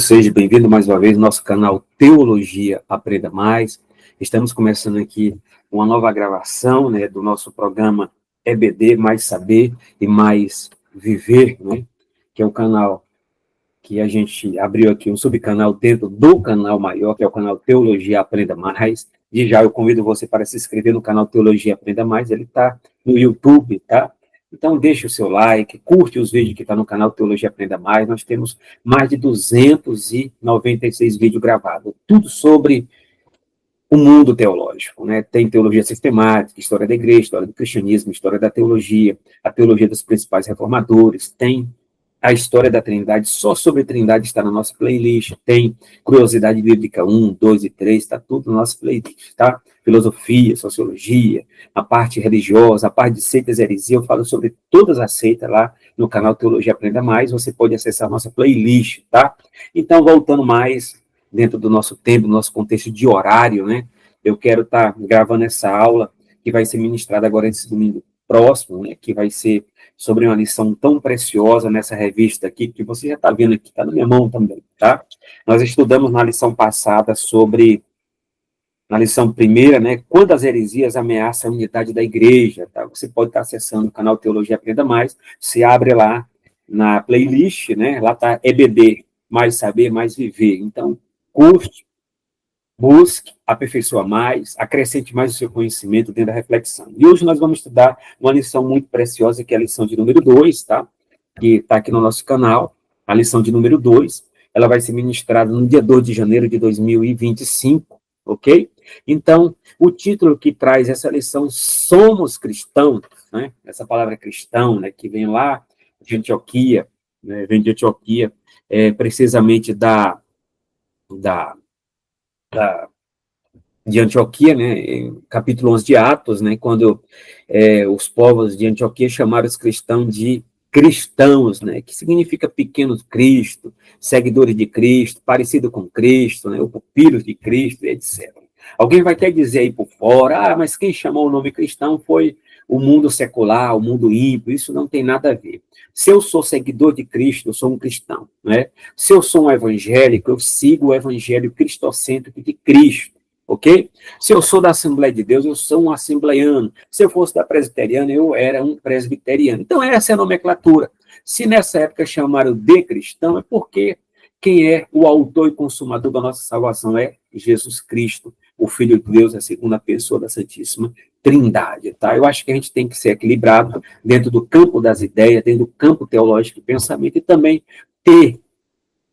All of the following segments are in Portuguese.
Seja bem-vindo mais uma vez ao nosso canal Teologia Aprenda Mais. Estamos começando aqui uma nova gravação, né, do nosso programa EBD, Mais Saber e Mais Viver, né, que é um canal que a gente abriu aqui, um subcanal dentro do canal maior, que é o canal Teologia Aprenda Mais. E já eu convido você para se inscrever no canal Teologia Aprenda Mais, ele está no YouTube, tá? Então, deixe o seu like, curte os vídeos que estão no canal Teologia Aprenda Mais. Nós temos mais de 296 vídeos gravados, tudo sobre o mundo teológico, né? Tem teologia sistemática, história da igreja, história do cristianismo, história da teologia, a teologia dos principais reformadores, tem a história da Trindade, só sobre a Trindade está na nossa playlist, tem curiosidade bíblica 1, 2 e 3, está tudo na nossa playlist, tá? Filosofia, sociologia, a parte religiosa, a parte de seitas e heresia, eu falo sobre todas as seitas lá no canal Teologia Aprenda Mais, você pode acessar a nossa playlist, tá? Então, voltando mais dentro do nosso tempo, do nosso contexto de horário, né? Eu quero estar gravando essa aula que vai ser ministrada agora esse domingo próximo, né? Que vai ser sobre uma lição tão preciosa nessa revista aqui, que você já está vendo aqui, está na minha mão também, tá? Nós estudamos na lição passada sobre, na lição primeira, né, quando as heresias ameaçam a unidade da igreja, tá? Você pode estar acessando o canal Teologia Aprenda Mais, se abre lá na playlist, né, lá está EBD, Mais Saber, Mais Viver. Então, curte, busque, aperfeiçoa mais, acrescente mais o seu conhecimento dentro da reflexão. E hoje nós vamos estudar uma lição muito preciosa, que é a lição de número 2, tá? Que está aqui no nosso canal, a lição de número 2. Ela vai ser ministrada no dia 2 de janeiro de 2025, ok? Então, o título que traz essa lição, Somos Cristãos, né? Essa palavra cristão, né, que vem lá de Antioquia, né? Vem de Antioquia, precisamente de Antioquia, né, capítulo 11 de Atos, né, quando os povos de Antioquia chamaram os cristãos de cristãos, né, que significa pequeno Cristo, seguidores de Cristo, parecido com Cristo, né, o pupilo de Cristo, etc. Alguém vai até dizer aí por fora, mas quem chamou o nome cristão foi o mundo secular, o mundo ímpio, isso não tem nada a ver. Se eu sou seguidor de Cristo, eu sou um cristão, né? Se eu sou um evangélico, eu sigo o evangelho cristocêntrico de Cristo, ok? Se eu sou da Assembleia de Deus, eu sou um assembleiano. Se eu fosse da presbiteriana, eu era um presbiteriano. Então, essa é a nomenclatura. Se nessa época chamaram de cristão, é porque quem é o autor e consumador da nossa salvação é Jesus Cristo, o Filho de Deus, a segunda pessoa da Santíssima Trindade, tá? Eu acho que a gente tem que ser equilibrado dentro do campo das ideias, dentro do campo teológico e pensamento, e também ter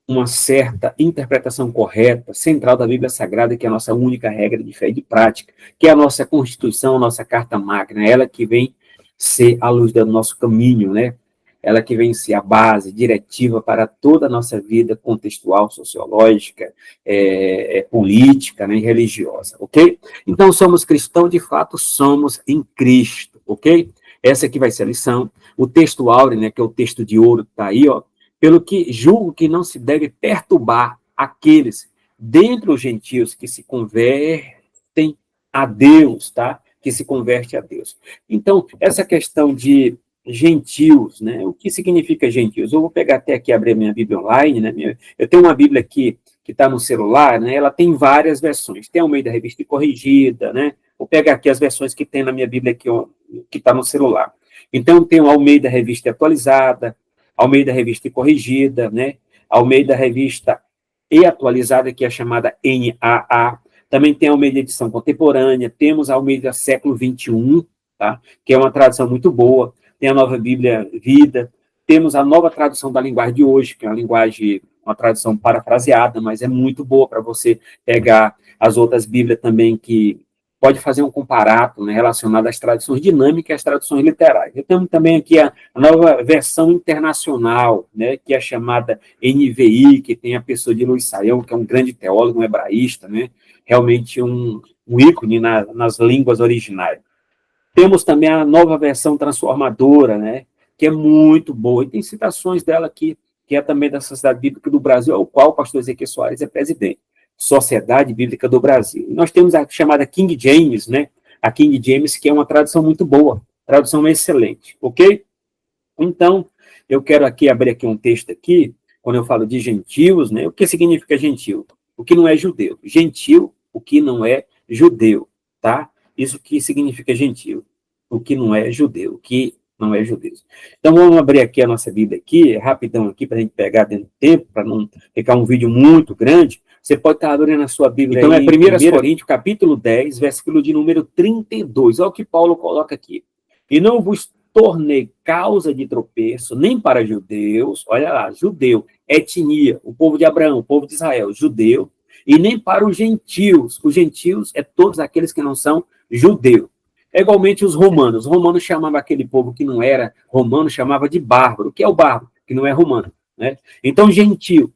uma certa interpretação correta, central da Bíblia Sagrada, que é a nossa única regra de fé e de prática, que é a nossa Constituição, a nossa Carta Magna, ela que vem ser a luz do nosso caminho, né? Ela que vem ser a base diretiva para toda a nossa vida contextual, sociológica, política, né, e religiosa, ok? Então, somos cristãos, de fato, somos em Cristo, ok? Essa aqui vai ser a lição. O texto áureo, né, que é o texto de ouro, está aí, ó. Pelo que julgo que não se deve perturbar aqueles dentre os gentios que se convertem a Deus, tá? Que se converte a Deus. Então, essa questão de gentios, né? O que significa gentios? Eu vou pegar até aqui, abrir minha Bíblia online, né? Eu tenho uma Bíblia aqui que está no celular, né? Ela tem várias versões. Tem ao meio da revista corrigida, né? Vou pegar aqui as versões que tem na minha Bíblia aqui, ó, que está no celular. Então, tem o Almeida Revista Atualizada, Almeida Revista Corrigida, né? Almeida Revista e Atualizada, que é a chamada NAA. Também tem a Almeida Edição Contemporânea, temos a Almeida Século XXI, tá? Que é uma tradução muito boa. Tem a Nova Bíblia Vida, temos a Nova Tradução da Linguagem de Hoje, que é uma tradução parafraseada, mas é muito boa para você pegar as outras Bíblias também, que pode fazer um comparato, né, relacionado às traduções dinâmicas e às traduções literais. Eu tenho também aqui a nova versão internacional, né, que é a chamada NVI, que tem a pessoa de Luiz Saião, que é um grande teólogo, um hebraísta, né, realmente um ícone nas línguas originais. Temos também a nova versão transformadora, né, que é muito boa, e tem citações dela aqui, que é também da Sociedade Bíblica do Brasil, ao qual o pastor Ezequiel Soares é presidente. Sociedade Bíblica do Brasil. Nós temos a chamada King James, né? A King James, que é uma tradução muito boa, tradução excelente, ok? Então, eu quero aqui abrir aqui um texto aqui, quando eu falo de gentios, né, o que significa gentio? O que não é judeu. Gentil, o que não é judeu, tá? Isso que significa gentio. O que não é judeu, o que não é judeu. Então, vamos abrir aqui a nossa Bíblia aqui, rapidão aqui, para a gente pegar dentro do tempo, para não ficar um vídeo muito grande. Você pode estar abrindo a sua Bíblia. Então, é 1 Coríntios, capítulo 10, versículo de número 32. Olha o que Paulo coloca aqui. E não vos tornei causa de tropeço, nem para judeus, olha lá, judeu, etnia, o povo de Abraão, o povo de Israel, judeu, e nem para os gentios é todos aqueles que não são judeus. É igualmente os romanos chamavam aquele povo que não era romano, chamava de bárbaro. O que é o bárbaro? Que não é romano, né? Então, gentio,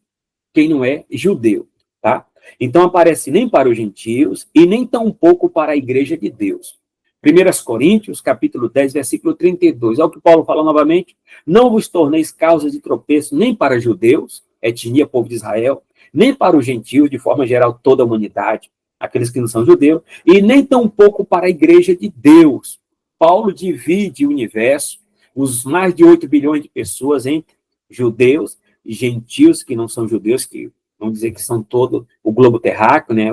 quem não é judeu, tá? Então, aparece nem para os gentios e nem tampouco para a igreja de Deus. 1 Coríntios, capítulo 10, versículo 32. Olha o que Paulo fala novamente. Não vos torneis causa de tropeço nem para judeus, etnia, povo de Israel, nem para os gentios, de forma geral, toda a humanidade, aqueles que não são judeus, e nem tampouco para a igreja de Deus. Paulo divide o universo, os mais de 8 bilhões de pessoas, entre judeus e gentios, que não são judeus, que vamos dizer que são todo o globo terráqueo, né,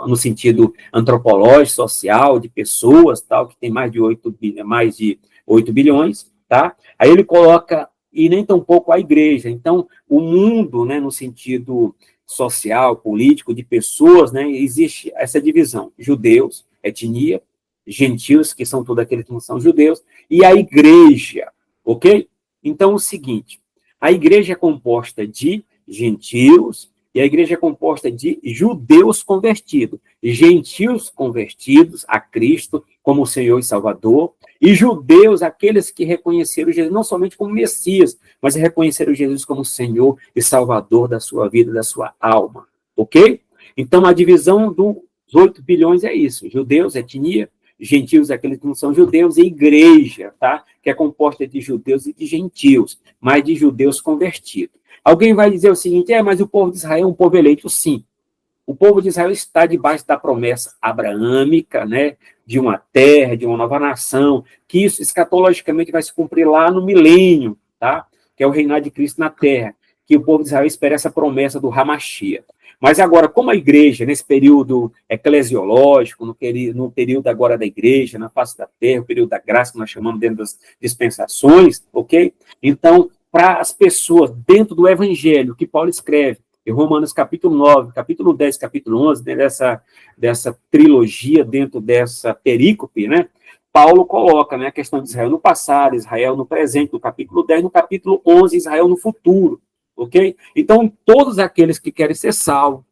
no sentido antropológico, social, de pessoas, tal, que tem mais de 8 bilhões, tá? Aí ele coloca, e nem tampouco a igreja. Então, o mundo, né, no sentido social, político, de pessoas, né, existe essa divisão, judeus, etnia, gentios, que são todos aqueles que não são judeus, e a igreja, ok? Então, o seguinte, a igreja é composta de gentios, e a igreja é composta de judeus convertidos, gentios convertidos a Cristo como Senhor e Salvador, e judeus, aqueles que reconheceram Jesus não somente como Messias, mas reconheceram Jesus como Senhor e Salvador da sua vida, da sua alma, ok? Então, a divisão dos 8 bilhões é isso, judeus, etnia, gentios, aqueles que não são judeus, e igreja, tá? Que é composta de judeus e de gentios, mas de judeus convertidos. Alguém vai dizer o seguinte, mas o povo de Israel é um povo eleito? Sim. O povo de Israel está debaixo da promessa abraâmica, né, de uma terra, de uma nova nação, que isso escatologicamente vai se cumprir lá no milênio, tá? Que é o reinado de Cristo na terra, que o povo de Israel espera essa promessa do Hamashia. Mas agora, como a igreja, nesse período eclesiológico, no período agora da igreja, na face da terra, o período da graça, que nós chamamos dentro das dispensações, ok? Então, para as pessoas dentro do evangelho que Paulo escreve, em Romanos capítulo 9, capítulo 10, capítulo 11, né, dessa trilogia, dentro dessa perícope, né, Paulo coloca, né, a questão de Israel no passado, Israel no presente, no capítulo 10, no capítulo 11, Israel no futuro, ok? Então, todos aqueles que querem ser salvos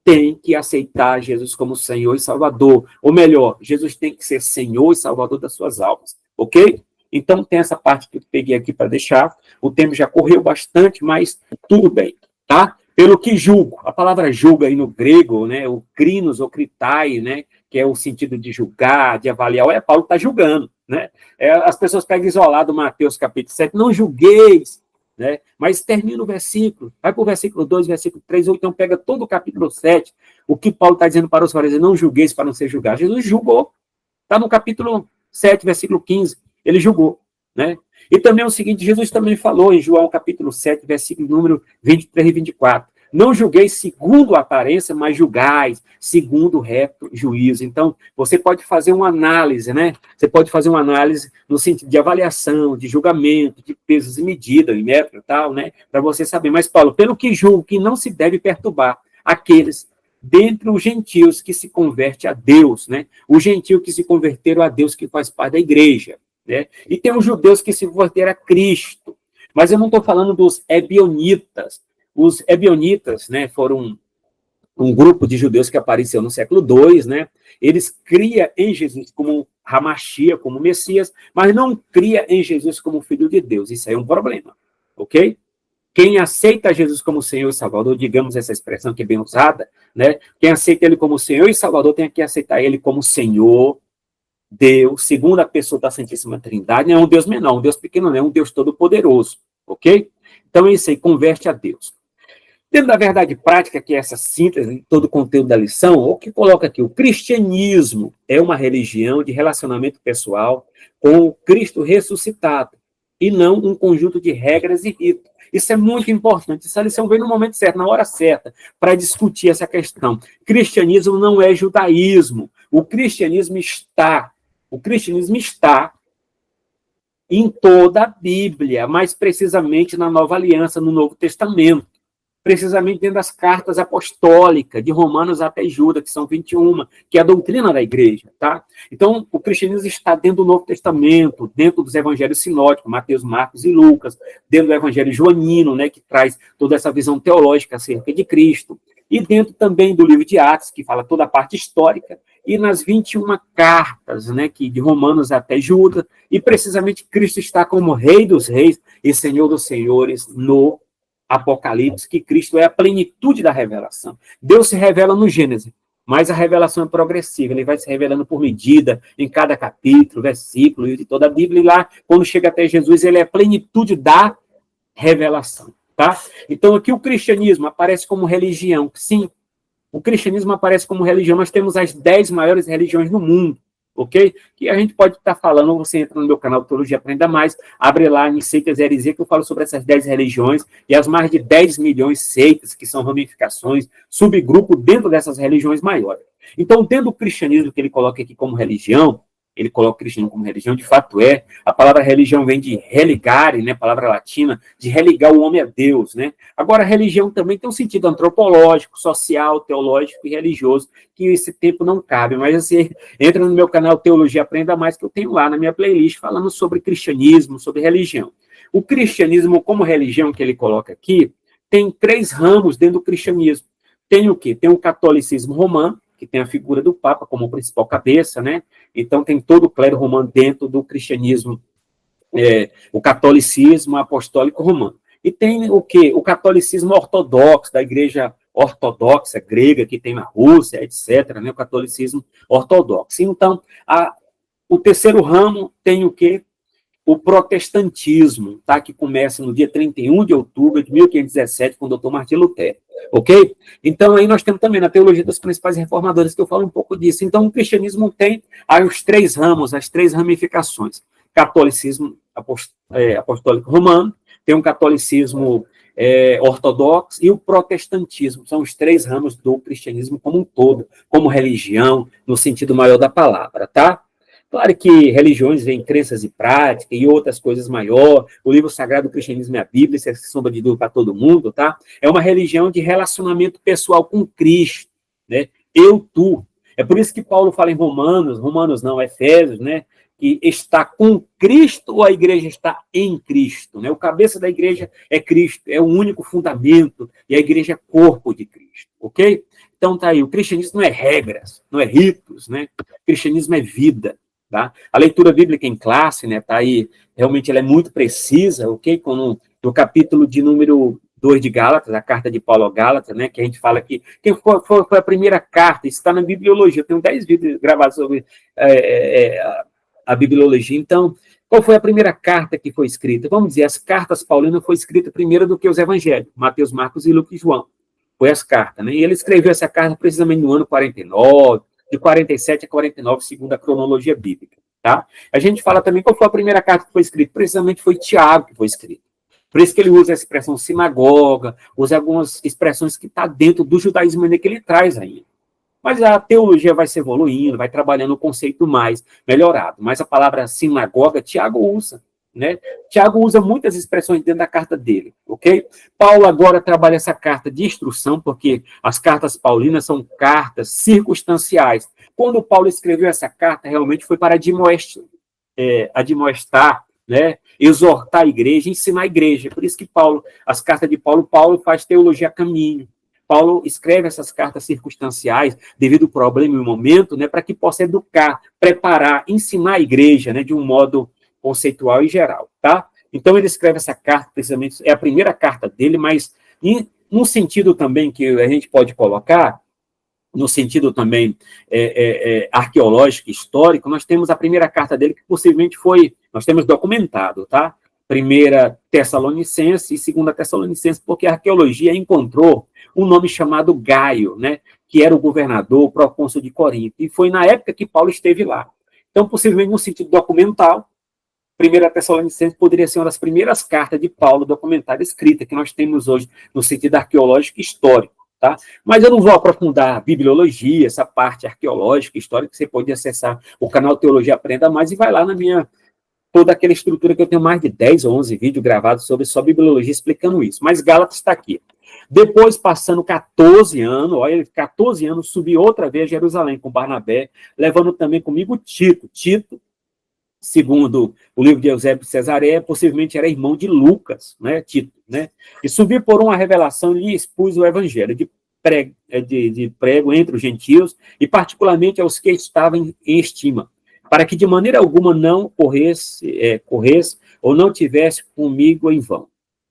têm que aceitar Jesus como Senhor e Salvador, ou melhor, Jesus tem que ser Senhor e Salvador das suas almas, ok? Então, tem essa parte que eu peguei aqui para deixar. O tempo já correu bastante, mas tudo bem, tá? Pelo que julgo. A palavra julga aí no grego, né? O krinos ou kritai, né? Que é o sentido de julgar, de avaliar. Olha, Paulo está julgando, né? As pessoas pegam isolado Mateus capítulo 7, não julgueis, né? Mas termina o versículo, vai para o versículo 2, versículo 3, ou então pega todo o capítulo 7, o que Paulo está dizendo para os fariseus, não julgueis para não ser julgado. Jesus julgou. Está no capítulo 7, versículo 15. Ele julgou, né? E também é o seguinte, Jesus também falou em João capítulo 7, versículo número 23 e 24. Não julgueis segundo a aparência, mas julgais segundo o reto juízo. Então, você pode fazer uma análise, né? Você pode fazer uma análise no sentido de avaliação, de julgamento, de pesos e medidas, e metro e tal, né? Para você saber. Mas, Paulo, pelo que julgo que não se deve perturbar aqueles dentre os gentios que se converte a Deus, né? O gentio que se converteram a Deus, que faz parte da igreja. Né? E tem os judeus que se converteram a Cristo. Mas eu não estou falando dos ebionitas. Os ebionitas, né, foram um grupo de judeus que apareceu no século II, né? Eles criam em Jesus como Hamashia, como Messias, mas não cria em Jesus como Filho de Deus. Isso aí é um problema, ok? Quem aceita Jesus como Senhor e Salvador, digamos essa expressão que é bem usada, né? Quem aceita Ele como Senhor e Salvador tem que aceitar Ele como Senhor, Deus, segunda pessoa da Santíssima Trindade, não é um Deus menor, um Deus pequeno, não é um Deus todo-poderoso, ok? Então, é isso aí, converte a Deus. Dentro da verdade prática, que é essa síntese de todo o conteúdo da lição, o que coloca aqui, o cristianismo é uma religião de relacionamento pessoal com o Cristo ressuscitado. e não um conjunto de regras e ritos. Isso é muito importante. Essa lição vem no momento certo, na hora certa, para discutir essa questão. Cristianismo não é judaísmo. O cristianismo está em toda a Bíblia, mais precisamente na Nova Aliança, no Novo Testamento. Precisamente dentro das cartas apostólicas, de Romanos até Judas, que são 21, que é a doutrina da igreja, tá? Então, o cristianismo está dentro do Novo Testamento, dentro dos evangelhos sinóticos, Mateus, Marcos e Lucas, dentro do evangelho joanino, né, que traz toda essa visão teológica acerca de Cristo, e dentro também do livro de Atos, que fala toda a parte histórica, e nas 21 cartas, né, que de Romanos até Judas, e precisamente Cristo está como Rei dos Reis e Senhor dos Senhores no Apocalipse, que Cristo é a plenitude da revelação. Deus se revela no Gênesis, mas a revelação é progressiva, ele vai se revelando por medida, em cada capítulo, versículo, de toda a Bíblia, e lá, quando chega até Jesus, ele é a plenitude da revelação, tá? Então, aqui o cristianismo aparece como religião, sim, o cristianismo aparece como religião, nós temos as 10 maiores religiões do mundo, ok? Que a gente pode estar falando, ou você entra no meu canal Teologia Aprenda Mais, abre lá em Seitas Heresia, que eu falo sobre essas 10 religiões e as mais de 10 milhões de seitas, que são ramificações, subgrupo dentro dessas religiões maiores. Então, dentro do cristianismo que ele coloca aqui como religião, ele coloca o cristianismo como religião, de fato é. A palavra religião vem de religare, né, palavra latina, de religar o homem a Deus, né? Agora, a religião também tem um sentido antropológico, social, teológico e religioso, que esse tempo não cabe, mas você entra no meu canal Teologia Aprenda Mais, que eu tenho lá na minha playlist falando sobre cristianismo, sobre religião. O cristianismo como religião que ele coloca aqui, tem 3 ramos dentro do cristianismo. Tem o quê? Tem o catolicismo romano, que tem a figura do Papa como principal cabeça, né? Então, tem todo o clero romano dentro do cristianismo, o catolicismo apostólico romano. E tem o quê? O catolicismo ortodoxo, da igreja ortodoxa grega, que tem na Rússia, etc., né? O catolicismo ortodoxo. Então, o terceiro ramo tem o quê? O protestantismo, tá? Que começa no dia 31 de outubro de 1517, com o doutor Martim Lutero, ok? Então, aí nós temos também na teologia dos principais reformadores, que eu falo um pouco disso. Então, o cristianismo tem aí os 3 ramos, as 3 ramificações. Catolicismo apostólico romano, tem um catolicismo ortodoxo e o protestantismo. São os 3 ramos do cristianismo como um todo, como religião, no sentido maior da palavra, tá? Claro que religiões vêm crenças e práticas e outras coisas maior. O livro sagrado do cristianismo é a Bíblia, isso é sombra de dúvida para todo mundo, tá? É uma religião de relacionamento pessoal com Cristo, né? Eu, tu. É por isso que Paulo fala em Romanos não, Efésios, né? Que está com Cristo ou a igreja está em Cristo, né? O cabeça da igreja é Cristo, é o único fundamento, e a igreja é corpo de Cristo, ok? Então tá aí, o cristianismo não é regras, não é ritos, né? O cristianismo é vida. Tá? A leitura bíblica em classe, né, tá aí, realmente ela é muito precisa, ok? No capítulo de número 2 de Gálatas, a carta de Paulo a Gálatas, né, que a gente fala aqui, que foi a primeira carta, isso está na bibliologia, eu tenho 10 vídeos gravados sobre a bibliologia. Então, qual foi a primeira carta que foi escrita? Vamos dizer, as cartas paulinas foram escritas primeiro do que os evangelhos, Mateus, Marcos e Lucas e João. Foi as cartas, né? E ele escreveu essa carta precisamente no ano 49, de 47 a 49, segundo a cronologia bíblica, tá? A gente fala também qual foi a primeira carta que foi escrita, precisamente foi Tiago que foi escrito. Por isso que ele usa a expressão sinagoga, usa algumas expressões que estão dentro do judaísmo que ele traz ainda. Mas a teologia vai se evoluindo, vai trabalhando o conceito mais melhorado. Mas a palavra sinagoga, Tiago usa, né? Tiago usa muitas expressões dentro da carta dele, ok? Paulo agora trabalha essa carta de instrução, porque as cartas paulinas são cartas circunstanciais. Quando Paulo escreveu essa carta, realmente foi para admoestar, né? Exortar a igreja, ensinar a igreja. Por isso que as cartas de Paulo faz teologia a caminho. Paulo escreve essas cartas circunstanciais devido ao problema e ao momento, né, para que possa educar, preparar, ensinar a igreja, né, de um modo conceitual e geral, tá? Então, ele escreve essa carta, precisamente, é a primeira carta dele, mas num sentido também que a gente pode colocar, no sentido também arqueológico, histórico, nós temos a primeira carta dele, que possivelmente nós temos documentado, tá? Primeira Tessalonicense e Segunda Tessalonicense, porque a arqueologia encontrou um nome chamado Gaio, né? Que era o governador, o procônsul de Corinto, e foi na época que Paulo esteve lá. Então, possivelmente, no sentido documental, Primeira Tessalonicenses poderia ser uma das primeiras cartas de Paulo documentada escrita que nós temos hoje no sentido arqueológico e histórico, tá? Mas eu não vou aprofundar a bibliologia, essa parte arqueológica, histórica, que você pode acessar o canal Teologia Aprenda Mais e vai lá na minha toda aquela estrutura que eu tenho mais de 10 ou 11 vídeos gravados sobre só bibliologia explicando isso. Mas Gálatas está aqui. Depois, passando 14 anos, olha, 14 anos, subi outra vez a Jerusalém com Barnabé, levando também comigo Tito. Tito, segundo o livro de Eusébio de Cesareia, possivelmente era irmão de Lucas, né, Tito, né? E subi por uma revelação e lhe expus o evangelho de prego entre os gentios e particularmente aos que estavam em estima, para que de maneira alguma não corresse ou não tivesse comigo em vão.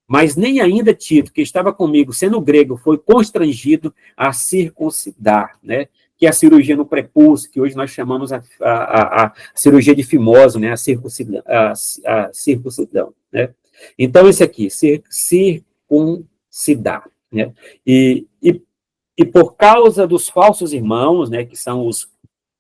Mas nem ainda Tito, que estava comigo, sendo grego, foi constrangido a circuncidar, né? Que é a cirurgia no prepúcio, que hoje nós chamamos a cirurgia de fimose, né? A circuncidão, né? Então, esse aqui, circuncidar, né? E por causa dos falsos irmãos, né? Que são os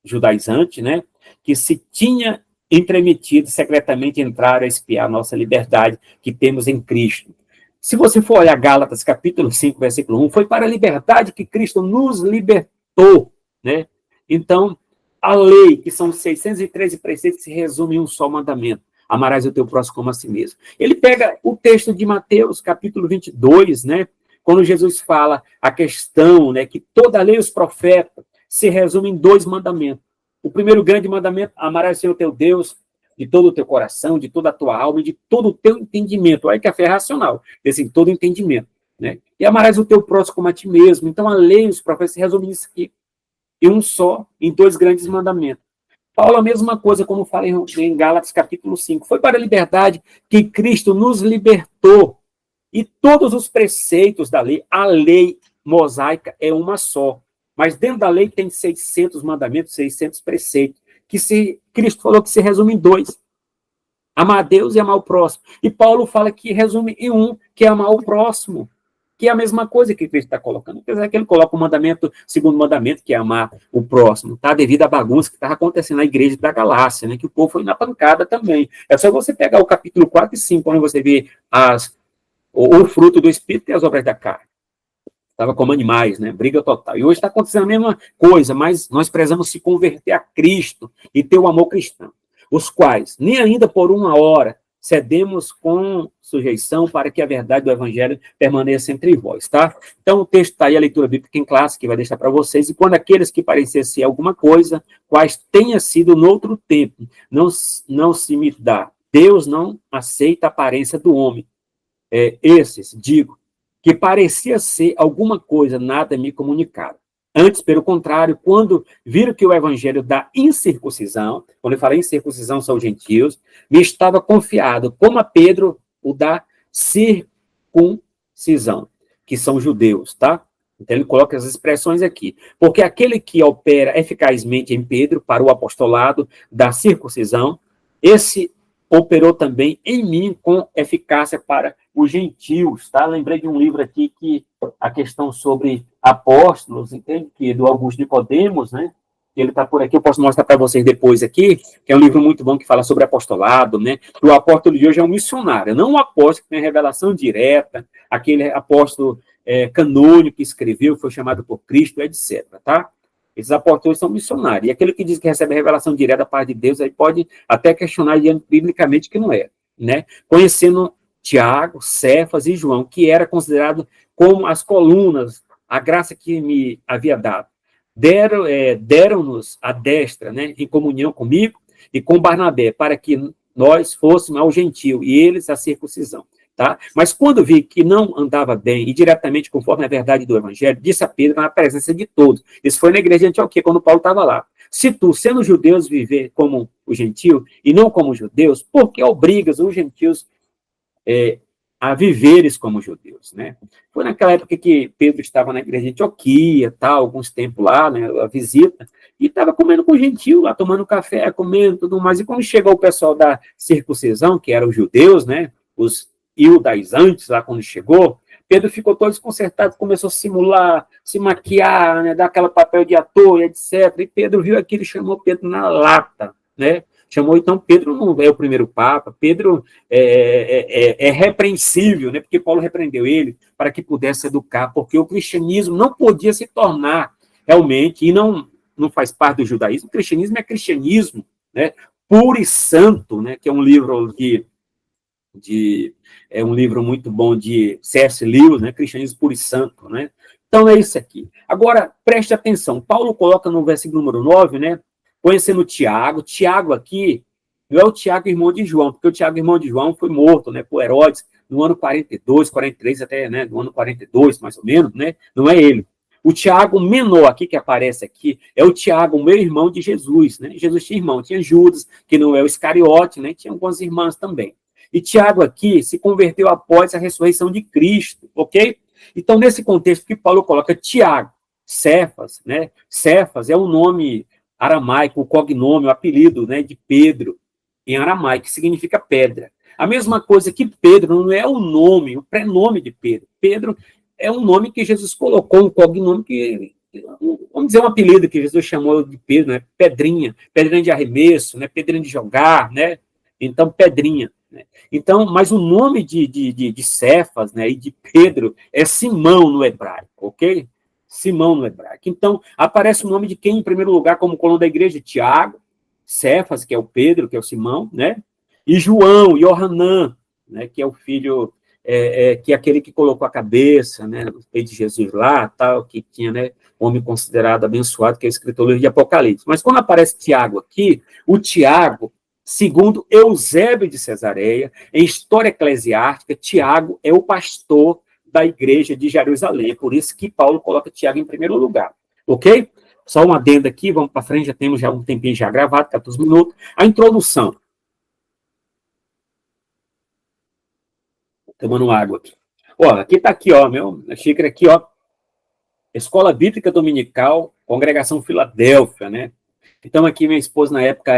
judaizantes, né? Que se tinha entremetido secretamente entrar a espiar a nossa liberdade que temos em Cristo. Se você for olhar Gálatas, capítulo 5, versículo 1, foi para a liberdade que Cristo nos libertou, né? Então, a lei, que são 613 preceitos, se resume em um só mandamento: amarás o teu próximo como a si mesmo. Ele pega o texto de Mateus, capítulo 22, né? Quando Jesus fala a questão, né, que toda a lei e os profetas se resume em 2 mandamentos. O primeiro grande mandamento: amarás o Senhor teu Deus de todo o teu coração, de toda a tua alma e de todo o teu entendimento. Olha que a fé é racional, assim, todo entendimento, né? E amarás o teu próximo como a ti mesmo. Então, a lei e os profetas se resumem nisso aqui, em um só, em 2 grandes mandamentos. Paulo, a mesma coisa, como fala em Gálatas, capítulo 5. Foi para a liberdade que Cristo nos libertou. E todos os preceitos da lei, a lei mosaica é uma só. Mas dentro da lei tem 600 mandamentos, 600 preceitos, que Cristo falou que se resume em 2. Amar a Deus e amar o próximo. E Paulo fala que resume em um, que é amar o próximo, que é a mesma coisa que Cristo está colocando. Apesar que ele coloca o mandamento, segundo mandamento, que é amar o próximo, tá? Devido à bagunça que estava acontecendo na igreja da Galácia, né? Que o povo foi na pancada também. É só você pegar o capítulo 4 e 5, onde você vê o fruto do Espírito e as obras da carne. Estava como animais, né? Briga total. E hoje está acontecendo a mesma coisa, mas nós precisamos se converter a Cristo e ter o amor cristão. Os quais, nem ainda por uma hora, cedemos com sujeição para que a verdade do Evangelho permaneça entre vós, tá? Então, o texto está aí, a leitura bíblica em classe, que vai deixar para vocês. E quando aqueles que parecessem alguma coisa, quais tenha sido no outro tempo, não se me dá. Deus não aceita a aparência do homem. Esses, digo, que parecia ser alguma coisa, nada me comunicaram. Antes, pelo contrário, quando viram que o evangelho da incircuncisão, quando eu falei incircuncisão são gentios, me estava confiado, como a Pedro, o da circuncisão, que são judeus, tá? Então ele coloca as expressões aqui. Porque aquele que opera eficazmente em Pedro para o apostolado da circuncisão, esse operou também em mim com eficácia para os gentios, tá? Lembrei de um livro aqui que a questão sobre apóstolos, entende? Que do Augusto Nicodemos, né? Ele está por aqui, eu posso mostrar para vocês depois aqui, que é um livro muito bom que fala sobre apostolado, né? O apóstolo de hoje é um missionário, não um apóstolo que tem revelação direta, aquele apóstolo canônico que escreveu, que foi chamado por Cristo, etc, tá? Esses apóstolos são missionários. E aquele que diz que recebe a revelação direta da parte de Deus, aí pode até questionar biblicamente que não é, né? Conhecendo Tiago, Cefas e João, que era considerado como as colunas, a graça que me havia dado. Deram-nos a destra, né, em comunhão comigo e com Barnabé, para que nós fôssemos ao gentio e eles à circuncisão. Tá? Mas quando vi que não andava bem e diretamente conforme a verdade do evangelho, disse a Pedro na presença de todos. Isso foi na igreja de Antioquia, quando Paulo estava lá. Se tu, sendo judeus, viver como o gentio e não como judeus, por que obrigas os gentios a viveres como judeus, né? Foi naquela época que Pedro estava na igreja de Antioquia, tal, alguns tempos lá, né, a visita, e estava comendo com o gentio lá, tomando café, comendo tudo mais. E quando chegou o pessoal da circuncisão, que eram os judeus, né, os judaizantes lá quando chegou, Pedro ficou todo desconcertado, começou a simular, se maquiar, né, dar aquele papel de ator, etc. E Pedro viu aquilo e chamou Pedro na lata, né? Chamou, então, Pedro não é o primeiro Papa, Pedro é repreensível, né? Porque Paulo repreendeu ele para que pudesse educar, porque o cristianismo não podia se tornar realmente, e não faz parte do judaísmo, o cristianismo é cristianismo, né? Puro e santo, né? Que é um livro é um livro muito bom de C.S. Lewis, né? Cristianismo Puro e Santo, né? Então é isso aqui. Agora, preste atenção, Paulo coloca no versículo número 9, né? Conhecendo Tiago, Tiago aqui não é o Tiago, irmão de João, porque o Tiago, irmão de João, foi morto, né, por Herodes no ano 42, 43, até, né, no ano 42, mais ou menos, né? Não é ele. O Tiago menor aqui, que aparece aqui, é o Tiago, meu irmão de Jesus, né? Jesus tinha irmão, tinha Judas, que não é o Iscariote, né? Tinha algumas irmãs também. E Tiago aqui se converteu após a ressurreição de Cristo, ok? Então, nesse contexto que Paulo coloca Tiago, Cefas, né? Cefas é um nome aramaico, o cognome, o apelido, né, de Pedro, em aramaico, que significa pedra. A mesma coisa que Pedro não é o nome, o prenome de Pedro. Pedro é um nome que Jesus colocou, um cognome que, vamos dizer, um apelido que Jesus chamou de Pedro, né? Pedrinha, pedrinha de arremesso, né? Pedrinha de jogar, né? Então, Pedrinha. Né? Então, mas o nome de Cefas, né, e de Pedro é Simão no hebraico, ok? Simão no hebraico. Então, aparece o nome de quem, em primeiro lugar, como colono da igreja? Tiago, Cefas, que é o Pedro, que é o Simão, né? E João, Yohanan, né, que é o filho, que é aquele que colocou a cabeça, né, no peito de Jesus lá, tal, que tinha, né, homem considerado abençoado, que é o escritor do livro de Apocalipse. Mas quando aparece Tiago aqui, o Tiago, segundo Eusébio de Cesareia, em História Eclesiástica, Tiago é o pastor da igreja de Jerusalém. É por isso que Paulo coloca Tiago em primeiro lugar. Ok? Só uma adenda aqui, vamos para frente, já temos já um tempinho já gravado, 14 minutos. A introdução. Tomando água aqui. Ó, aqui está aqui, ó, a xícara aqui, ó. Escola Bíblica Dominical, Congregação Filadélfia, né? Então, aqui minha esposa, na época,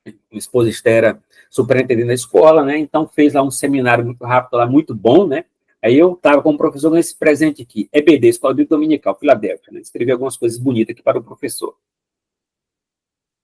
minha esposa Esther era superintendente da escola, né? Então, fez lá um seminário muito rápido lá, muito bom, né? Aí eu estava como professor nesse presente aqui, EBD, Escola Bíblica Dominical, Filadélfia, né? Escrevi algumas coisas bonitas aqui para o professor.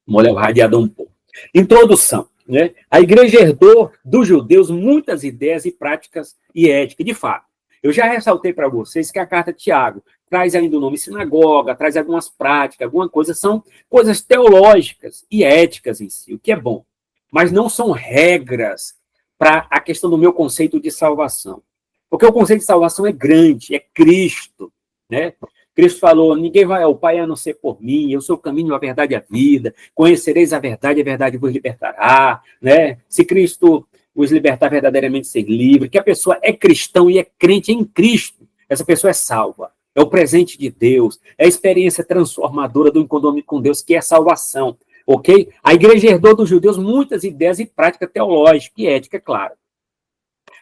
Molhar o radiador um pouco. Introdução. Né? A igreja herdou dos judeus muitas ideias e práticas e ética, de fato. Eu já ressaltei para vocês que a carta de Tiago traz ainda o nome sinagoga, traz algumas práticas, alguma coisa, são coisas teológicas e éticas em si, o que é bom. Mas não são regras para a questão do meu conceito de salvação. Porque o conceito de salvação é grande, é Cristo, né? Cristo falou, ninguém vai ao Pai a não ser por mim, eu sou o caminho, a verdade e a vida, conhecereis a verdade vos libertará, né? Se Cristo os libertar verdadeiramente, ser livre, que a pessoa é cristão e é crente em Cristo, essa pessoa é salva, é o presente de Deus, é a experiência transformadora do encontro com Deus, que é salvação, ok? A igreja herdou dos judeus muitas ideias e práticas teológicas e ética, é claro.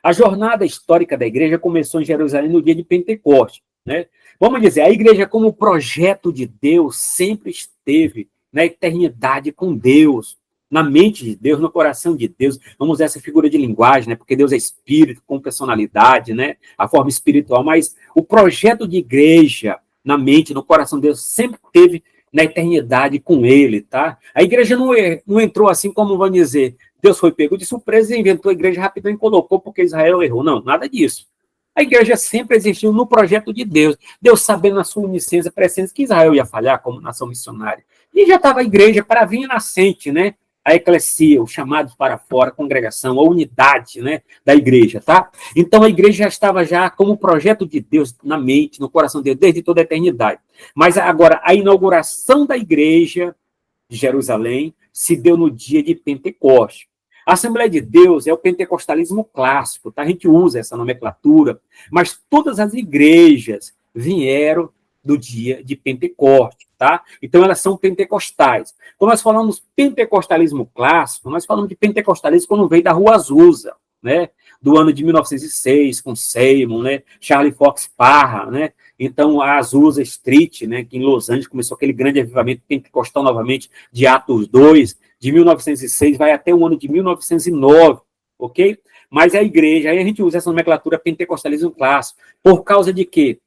A jornada histórica da igreja começou em Jerusalém no dia de Pentecostes, né? Vamos dizer, a igreja como projeto de Deus sempre esteve na eternidade com Deus, na mente de Deus, no coração de Deus. Vamos usar essa figura de linguagem, né? Porque Deus é espírito, com personalidade, né? A forma espiritual, mas o projeto de igreja na mente, no coração de Deus, sempre teve na eternidade com ele, tá? A igreja não entrou assim como, vamos dizer, Deus foi pego de surpresa e inventou a igreja rapidinho e colocou porque Israel errou. Não, nada disso. A igreja sempre existiu no projeto de Deus. Deus sabendo na sua onisciência, presciência, que Israel ia falhar como nação missionária. E já estava a igreja para vir nascente, né? A eclesia, os chamados para fora, a congregação, a unidade, né, da igreja, tá? Então a igreja já estava já como projeto de Deus na mente, no coração de Deus, desde toda a eternidade. Mas agora, a inauguração da igreja de Jerusalém se deu no dia de Pentecostes. A Assembleia de Deus é o pentecostalismo clássico, tá? A gente usa essa nomenclatura, mas todas as igrejas vieram do dia de Pentecostes, tá? Então, elas são pentecostais. Quando nós falamos pentecostalismo clássico, nós falamos de pentecostalismo quando veio da Rua Azusa, né? Do ano de 1906, com Seymour, né? Charlie Fox Parra, né? Então, a Azusa Street, né? Que em Los Angeles começou aquele grande avivamento pentecostal novamente, de Atos 2, de 1906, vai até o ano de 1909, ok? Mas a igreja, aí a gente usa essa nomenclatura pentecostalismo clássico, por causa de quê?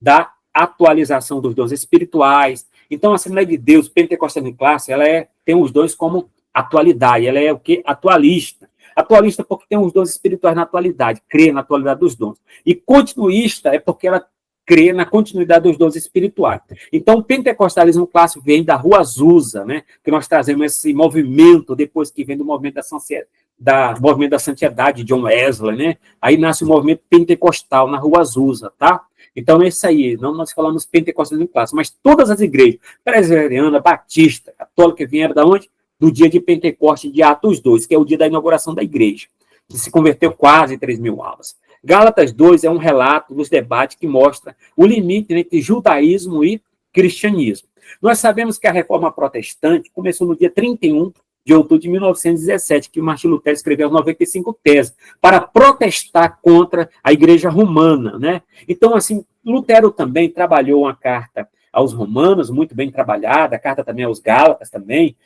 Da atualização dos dons espirituais. Então, a Assembleia de Deus, pentecostalismo clássico, ela tem os dois como atualidade, ela é o quê? Atualista. Atualista porque tem os dons espirituais na atualidade, crê na atualidade dos dons. E continuista é porque ela crê na continuidade dos dons espirituais. Então, o pentecostalismo clássico vem da Rua Azusa, né? Que nós trazemos esse movimento, depois que vem do movimento da santidade de John Wesley, né? Aí nasce o movimento pentecostal na Rua Azusa, tá? Então, é isso aí. Não nós falamos pentecostalismo clássico, mas todas as igrejas, presbiteriana, batista, católica, vieram da onde? Do dia de Pentecostes de Atos 2, que é o dia da inauguração da igreja, que se converteu quase 3.000 almas. Gálatas 2 é um relato dos debates que mostra o limite entre judaísmo e cristianismo. Nós sabemos que a reforma protestante começou no dia 31 de outubro de 1917, que Martim Lutero escreveu as 95 teses, para protestar contra a igreja romana, né? Então, assim, Lutero também trabalhou uma carta aos romanos, muito bem trabalhada, a carta também aos Gálatas também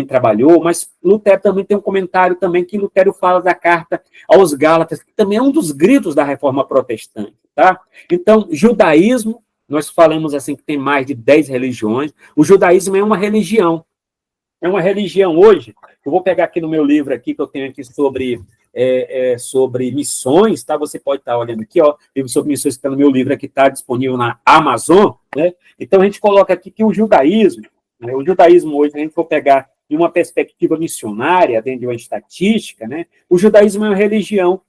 trabalhou, mas Lutero também tem um comentário também que Lutero fala da carta aos Gálatas, que também é um dos gritos da reforma protestante, tá? Então, judaísmo, nós falamos assim que tem mais de 10 religiões, o judaísmo é uma religião hoje, eu vou pegar aqui no meu livro aqui, que eu tenho aqui sobre missões, tá? Você pode estar olhando aqui, ó, livro sobre missões que está no meu livro aqui, está disponível na Amazon, né? Então, a gente coloca aqui que o judaísmo hoje, se a gente for pegar de uma perspectiva missionária, dentro de uma estatística, né? O judaísmo é uma religião,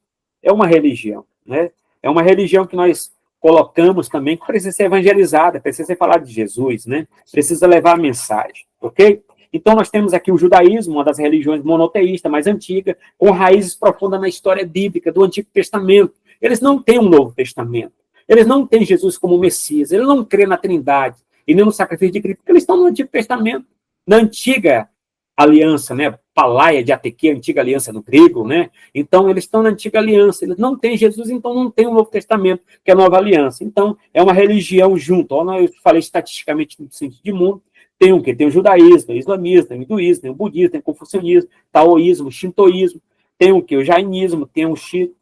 né? É uma religião que nós colocamos também, que precisa ser evangelizada, precisa ser falada de Jesus, né? Precisa levar a mensagem, ok? Então, nós temos aqui o judaísmo, uma das religiões monoteístas mais antigas, com raízes profundas na história bíblica do Antigo Testamento. Eles não têm um Novo Testamento. Eles não têm Jesus como Messias. Eles não crêem na Trindade e nem no sacrifício de Cristo, porque eles estão no Antigo Testamento, na antiga aliança, né? Palaia de Ateque, antiga aliança no grego, né? Então, eles estão na antiga aliança. Eles não têm Jesus, então não tem o Novo Testamento, que é a nova aliança. Então, é uma religião junto. Eu falei estatisticamente no sentido de mundo. Tem o quê? Tem o judaísmo, tem o islamismo, tem o hinduísmo, tem o budismo, tem o confucionismo, taoísmo, shintoísmo, tem o quê? O jainismo, tem o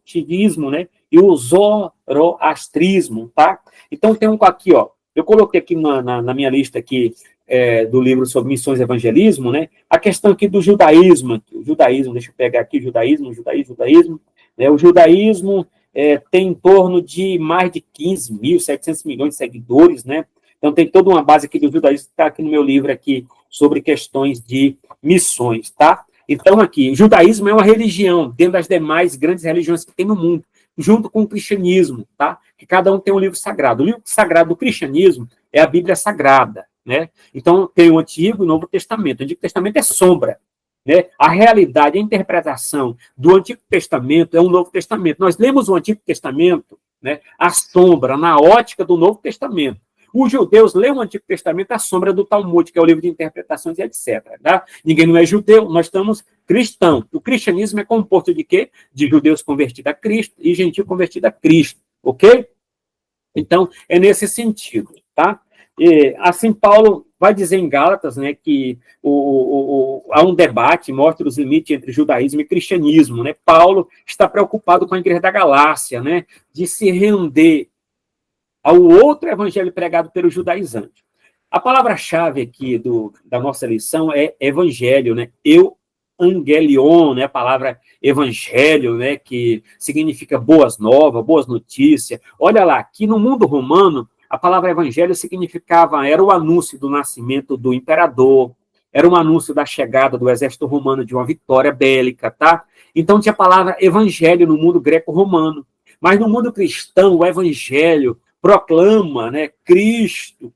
shiismo, né? E o zoroastrismo, tá? Então, tem um aqui, ó. Eu coloquei aqui na minha lista aqui do livro sobre missões e evangelismo, né? A questão aqui do judaísmo. O judaísmo, deixa eu pegar aqui, judaísmo. Né? O judaísmo tem em torno de mais de 15.700 milhões de seguidores, né? Então, tem toda uma base aqui do judaísmo que está aqui no meu livro aqui sobre questões de missões, tá? Então, aqui, o judaísmo é uma religião, dentro das demais grandes religiões que tem no mundo, junto com o cristianismo, tá? Que cada um tem um livro sagrado. O livro sagrado do cristianismo é a Bíblia Sagrada, né? Então, tem o Antigo e o Novo Testamento. O Antigo Testamento é sombra, né? A realidade, a interpretação do Antigo Testamento é um Novo Testamento. Nós lemos o Antigo Testamento, né? A sombra, na ótica do Novo Testamento. Os judeus leem o Antigo Testamento à sombra do Talmud, que é o livro de interpretações e etc. Tá? Ninguém não é judeu, nós estamos cristãos. O cristianismo é composto de quê? De judeus convertidos a Cristo e gentios convertidos a Cristo, ok? Então, é nesse sentido, tá? E, assim, Paulo vai dizer em Gálatas, né, que há um debate, mostra os limites entre judaísmo e cristianismo, né? Paulo está preocupado com a igreja da Galácia, né, de se render ao outro evangelho pregado pelo judaizante. A palavra-chave aqui da nossa lição é evangelho, né? Evangelion, né? A palavra evangelho, né? Que significa boas novas, boas notícias. Olha lá, aqui no mundo romano, a palavra evangelho era o anúncio do nascimento do imperador, era um anúncio da chegada do exército romano de uma vitória bélica, tá? Então tinha a palavra evangelho no mundo greco-romano. Mas no mundo cristão, o evangelho proclama, né, Cristo,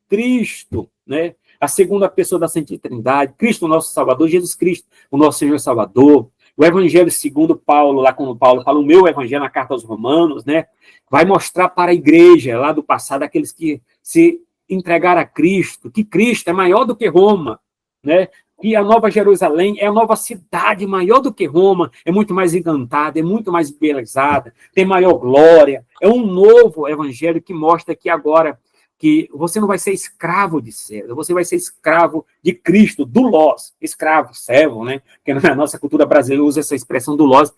né, a segunda pessoa da Santíssima Trindade, Cristo, o nosso Salvador, Jesus Cristo, o nosso Senhor Salvador. O Evangelho segundo Paulo, lá quando Paulo fala o meu Evangelho na carta aos Romanos, né, vai mostrar para a igreja lá do passado, aqueles que se entregaram a Cristo, que Cristo é maior do que Roma, né, que a Nova Jerusalém é a nova cidade maior do que Roma, é muito mais encantada, é muito mais belezada, tem maior glória. É um novo evangelho que mostra que agora que você não vai ser escravo de César, você vai ser escravo de Cristo, doulos, escravo, servo, né? Porque na nossa cultura brasileira usa essa expressão doulos,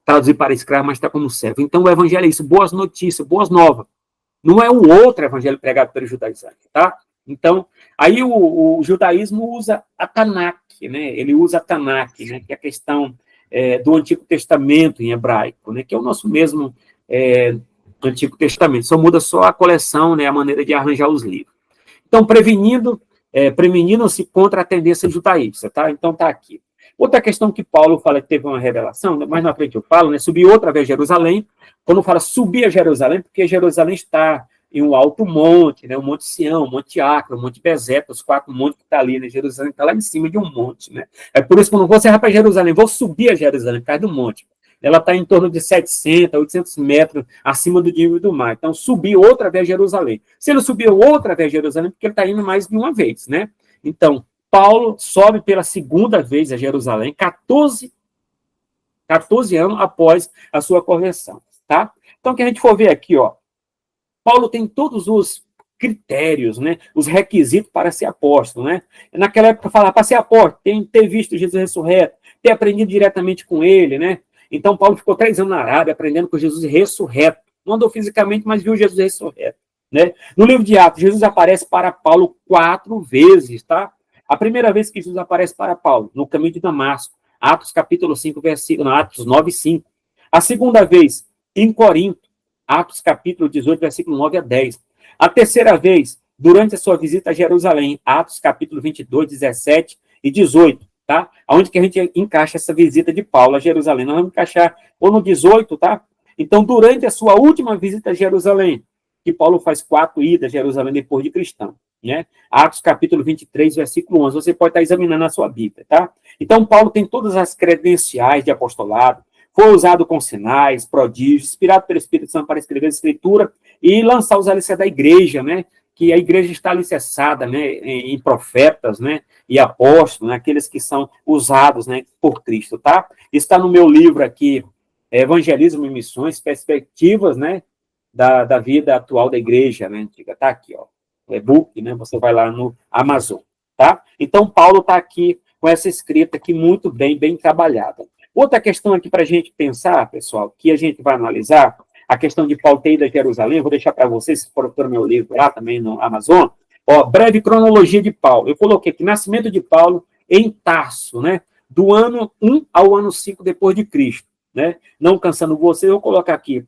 traduzir para escravo, mas está como servo. Então o evangelho é isso, boas notícias, boas novas. Não é o outro evangelho pregado pelo judaizante, tá? Então, aí o judaísmo usa a Tanakh. Tanakh, né? Ele usa Tanakh, né? Que é a questão do Antigo Testamento em hebraico, né? Que é o nosso mesmo Antigo Testamento. Só muda só a coleção, né? A maneira de arranjar os livros. Então, prevenindo-se contra a tendência judaísta, tá? Então, tá aqui. Outra questão que Paulo fala que teve uma revelação, mais na frente eu falo, né? Subir outra vez a Jerusalém. Quando fala subir a Jerusalém, porque Jerusalém está em um alto monte, né? O Monte Sião, o Monte Acre, o Monte Bezeta, os 4 montes que estão ali, né? Jerusalém está lá em cima de um monte, né? É por isso que quando você vai para Jerusalém, vou subir a Jerusalém, por causa do monte. Ela está em torno de 700, 800 metros acima do nível do mar. Então, subiu outra vez a Jerusalém. Se ele subiu outra vez a Jerusalém, porque ele está indo mais de uma vez, né? Então, Paulo sobe pela segunda vez a Jerusalém, 14 anos após a sua conversão, tá? Então, que a gente for ver aqui, ó, Paulo tem todos os critérios, né, os requisitos para ser apóstolo, né? Naquela época falava, para ser apóstolo, tem que ter visto Jesus ressurreto, ter aprendido diretamente com ele, né? Então, Paulo ficou 3 anos na Arábia aprendendo com Jesus ressurreto. Não andou fisicamente, mas viu Jesus ressurreto, né? No livro de Atos, Jesus aparece para Paulo 4 vezes, tá? A primeira vez que Jesus aparece para Paulo, no caminho de Damasco, Atos capítulo 5, versículo, Atos 9, 5. A segunda vez, em Corinto, Atos capítulo 18, versículo 9 a 10. A terceira vez, durante a sua visita a Jerusalém, Atos capítulo 22, 17 e 18, tá? Onde que a gente encaixa essa visita de Paulo a Jerusalém? Nós vamos encaixar ou no 18, tá? Então, durante a sua última visita a Jerusalém, que Paulo faz 4 idas a Jerusalém depois de cristão, né? Atos capítulo 23, versículo 11. Você pode estar examinando na sua Bíblia, tá? Então, Paulo tem todas as credenciais de apostolado, foi usado com sinais, prodígios, inspirado pelo Espírito Santo para escrever a Escritura e lançar os alicerces da igreja, né? Que a igreja está alicerçada, né, em profetas, né, e apóstolos, né, aqueles que são usados, né, por Cristo, tá? Está no meu livro aqui, Evangelismo e Missões, Perspectivas, né, da vida atual da igreja, né, antiga. Tá aqui, ó, o e-book, né, você vai lá no Amazon, tá? Então, Paulo está aqui com essa escrita aqui muito bem trabalhada. Outra questão aqui para a gente pensar, pessoal, que a gente vai analisar, a questão de Paulo ter ido a Jerusalém, vou deixar para vocês, se for o meu livro lá também no Amazon, ó, breve cronologia de Paulo. Eu coloquei aqui, nascimento de Paulo em Tarso, né, do ano 1 ao ano 5 depois de Cristo, né, não cansando você, eu vou colocar aqui,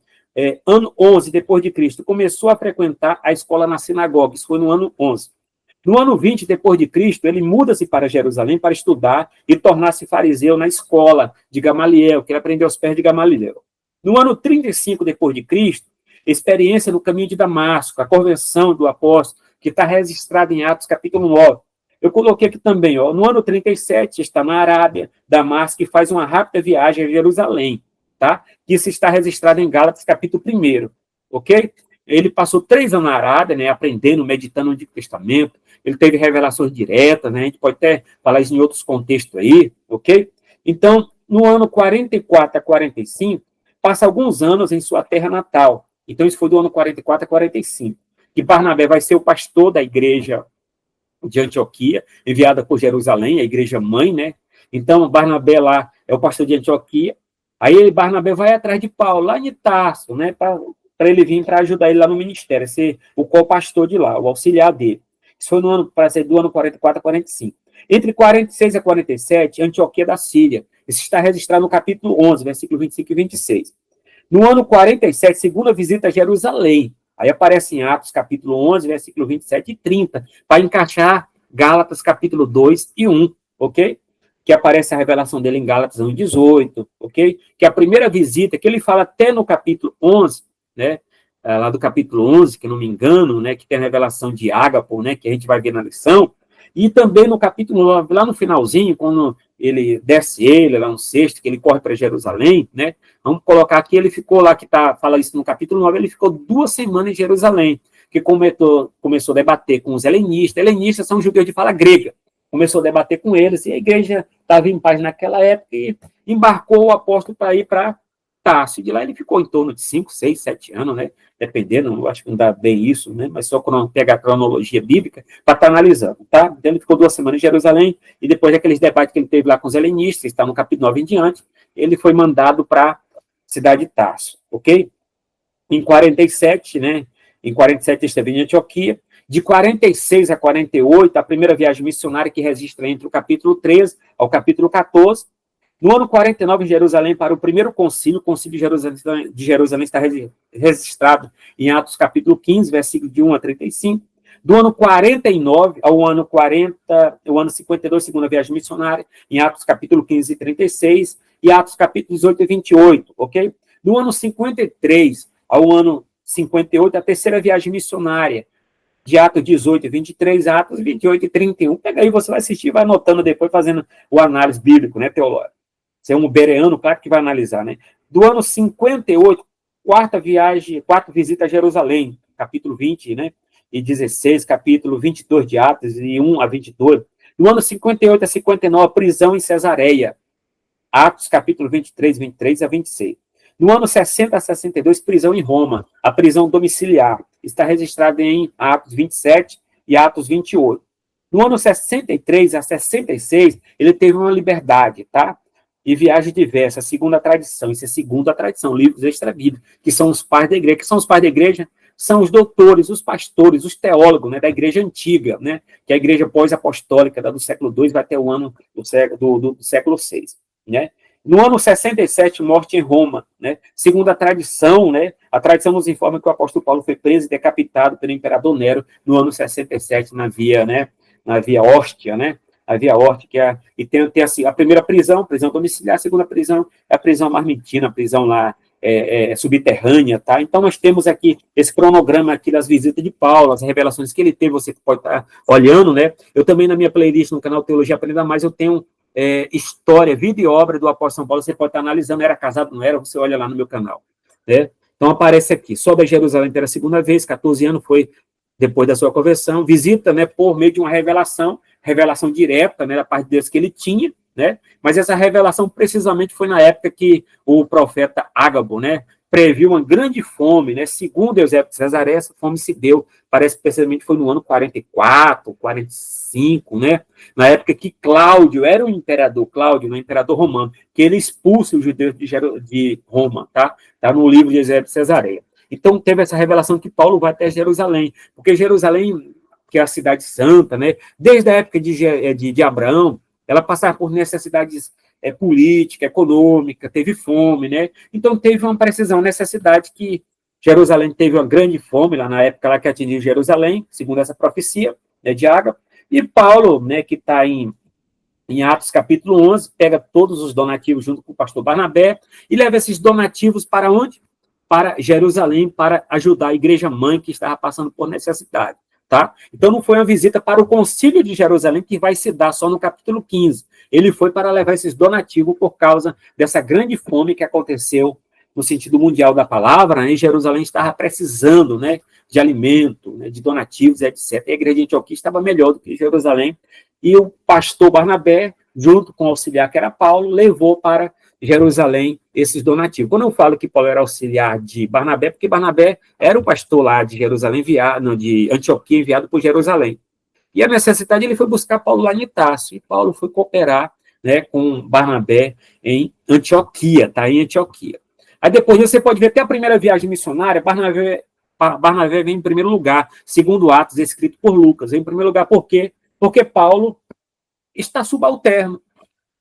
ano 11 depois de Cristo, começou a frequentar a escola na sinagoga, isso foi no ano 11. No ano 20 depois de Cristo, ele muda-se para Jerusalém para estudar e tornar-se fariseu na escola de Gamaliel, que ele aprendeu aos pés de Gamaliel. No ano 35 depois de Cristo, experiência no caminho de Damasco, a conversão do apóstolo, que está registrada em Atos capítulo 9. Eu coloquei aqui também, ó, no ano 37, está na Arábia, Damasco, e faz uma rápida viagem a Jerusalém, tá? Isso está registrado em Gálatas capítulo 1, ok? Ele passou 3 anos na Arábia, né, aprendendo, meditando no Antigo Testamento. Ele teve revelações diretas, né? A gente pode até falar isso em outros contextos aí, ok? Então, no ano 44 a 45, passa alguns anos em sua terra natal. Então, isso foi do ano 44 a 45. Que Barnabé vai ser o pastor da igreja de Antioquia, enviada por Jerusalém, a igreja mãe, né? Então, Barnabé lá é o pastor de Antioquia. Aí, Barnabé vai atrás de Paulo, lá em Tarso, né? Para ele vir para ajudar ele lá no ministério, ser o co-pastor de lá, o auxiliar dele. Isso foi no ano, para ser do ano 44 a 45. Entre 46 a 47, Antioquia da Síria. Isso está registrado no capítulo 11, versículo 25 e 26. No ano 47, segunda visita a Jerusalém. Aí aparece em Atos, capítulo 11, versículo 27 e 30, para encaixar Gálatas, capítulo 2 e 1, ok? Que aparece a revelação dele em Gálatas 1 e 18, ok? Que a primeira visita, que ele fala até no capítulo 11, né? Lá do capítulo 11, que não me engano, né, que tem a revelação de Ágapo, né, que a gente vai ver na lição, e também no capítulo 9, lá no finalzinho, quando ele desce lá no sexto, que ele corre para Jerusalém, né, vamos colocar aqui, ele ficou lá, fala isso no capítulo 9, ele ficou 2 semanas em Jerusalém, que começou a debater com os helenistas. Helenistas são judeus de fala grega, começou a debater com eles, e a igreja estava em paz naquela época, e embarcou o apóstolo para ir para Tarso. De lá ele ficou em torno de 5, 6, 7 anos, né? Dependendo, eu acho que não dá bem isso, né? Mas só quando pegar a cronologia bíblica para estar analisando, tá? Então ele ficou 2 semanas em Jerusalém, e depois daqueles debates que ele teve lá com os helenistas, está no capítulo 9 em diante, ele foi mandado para a cidade de Tarso, ok? Em 47, né? Em 47 ele esteve em Antioquia, De 46 a 48, a primeira viagem missionária que registra entre o capítulo 13 ao capítulo 14. No ano 49, em Jerusalém, para o primeiro concílio, o concílio de Jerusalém está registrado em Atos capítulo 15, versículo de 1 a 35. Do ano 49 ao ano 40, o ano 52, segunda viagem missionária, em Atos capítulo 15 e 36, e Atos capítulo 18 e 28, ok? Do ano 53 ao ano 58, a terceira viagem missionária, de Atos 18 e 23, Atos 28 e 31. Pega aí, você vai assistir, vai anotando depois, fazendo o análise bíblico, né, teológico. Você é um bereano, claro que vai analisar, né? Do ano 58, quarta visita a Jerusalém, capítulo 20, né? E 16, capítulo 22 de Atos, e 1 a 22. No ano 58 a 59, prisão em Cesareia, Atos, capítulo 23 a 26. No ano 60 a 62, prisão em Roma, a prisão domiciliar, está registrada em Atos 27 e Atos 28. No ano 63 a 66, ele teve uma liberdade, tá? E viagem diversa, segundo a tradição, isso é segundo a tradição, livros extra-bíblicos, que são os pais da igreja. Que são os pais da igreja? São os doutores, os pastores, os teólogos, né, da igreja antiga, né, que é a igreja pós-apostólica, do século II, vai até o ano do século VI, né. No ano 67, morte em Roma, né, segundo a tradição nos informa que o apóstolo Paulo foi preso e decapitado pelo imperador Nero no ano 67, na via Ostia, né, a Via Horta, e tem assim, a primeira prisão domiciliar, a segunda prisão é a prisão marmitina, a prisão lá subterrânea, tá? Então, nós temos aqui esse cronograma aqui das visitas de Paulo, as revelações que ele teve, você pode estar olhando, né? Eu também, na minha playlist, no canal Teologia Aprenda Mais, eu tenho história, vida e obra do apóstolo São Paulo, você pode estar analisando, era casado, não era, você olha lá no meu canal, né? Então, aparece aqui, sobe a Jerusalém pela segunda vez, 14 anos, foi depois da sua conversão, visita, né, por meio de uma revelação direta, né, da parte de Deus que ele tinha, né, mas essa revelação precisamente foi na época que o profeta Ágabo, né, previu uma grande fome, né, segundo Eusébio de Cesareia, essa fome se deu, parece que precisamente foi no ano 44, 45, né, na época que Cláudio era o imperador, Cláudio, né, imperador romano, que ele expulsa os judeus de Roma, tá no livro de Eusébio de Cesareia. Então, teve essa revelação que Paulo vai até Jerusalém, porque Jerusalém, que é a cidade santa, né, desde a época de Abraão, ela passava por necessidades política, econômica, teve fome, né, então teve uma precisão, necessidade que Jerusalém teve uma grande fome, lá na época lá que atingiu Jerusalém, segundo essa profecia, né, de Ágabo, e Paulo, né, que está em Atos capítulo 11, pega todos os donativos junto com o pastor Barnabé e leva esses donativos para onde? Para Jerusalém, para ajudar a igreja-mãe que estava passando por necessidade, tá? Então, não foi uma visita para o concílio de Jerusalém, que vai se dar só no capítulo 15. Ele foi para levar esses donativos por causa dessa grande fome que aconteceu no sentido mundial da palavra, né? E Jerusalém estava precisando, né, de alimento, né, de donativos, etc. E a igreja de Antioquia estava melhor do que Jerusalém, e o pastor Barnabé, junto com o auxiliar que era Paulo, levou para Jerusalém esses donativos. Quando eu falo que Paulo era auxiliar de Barnabé, porque Barnabé era o pastor lá de Jerusalém, de Antioquia, enviado por Jerusalém. E a necessidade, ele foi buscar Paulo lá em Tarso, e Paulo foi cooperar, né, com Barnabé em Antioquia, tá? Em Antioquia. Aí depois você pode ver até a primeira viagem missionária, Barnabé vem em primeiro lugar, segundo Atos, escrito por Lucas. Vem em primeiro lugar, por quê? Porque Paulo está subalterno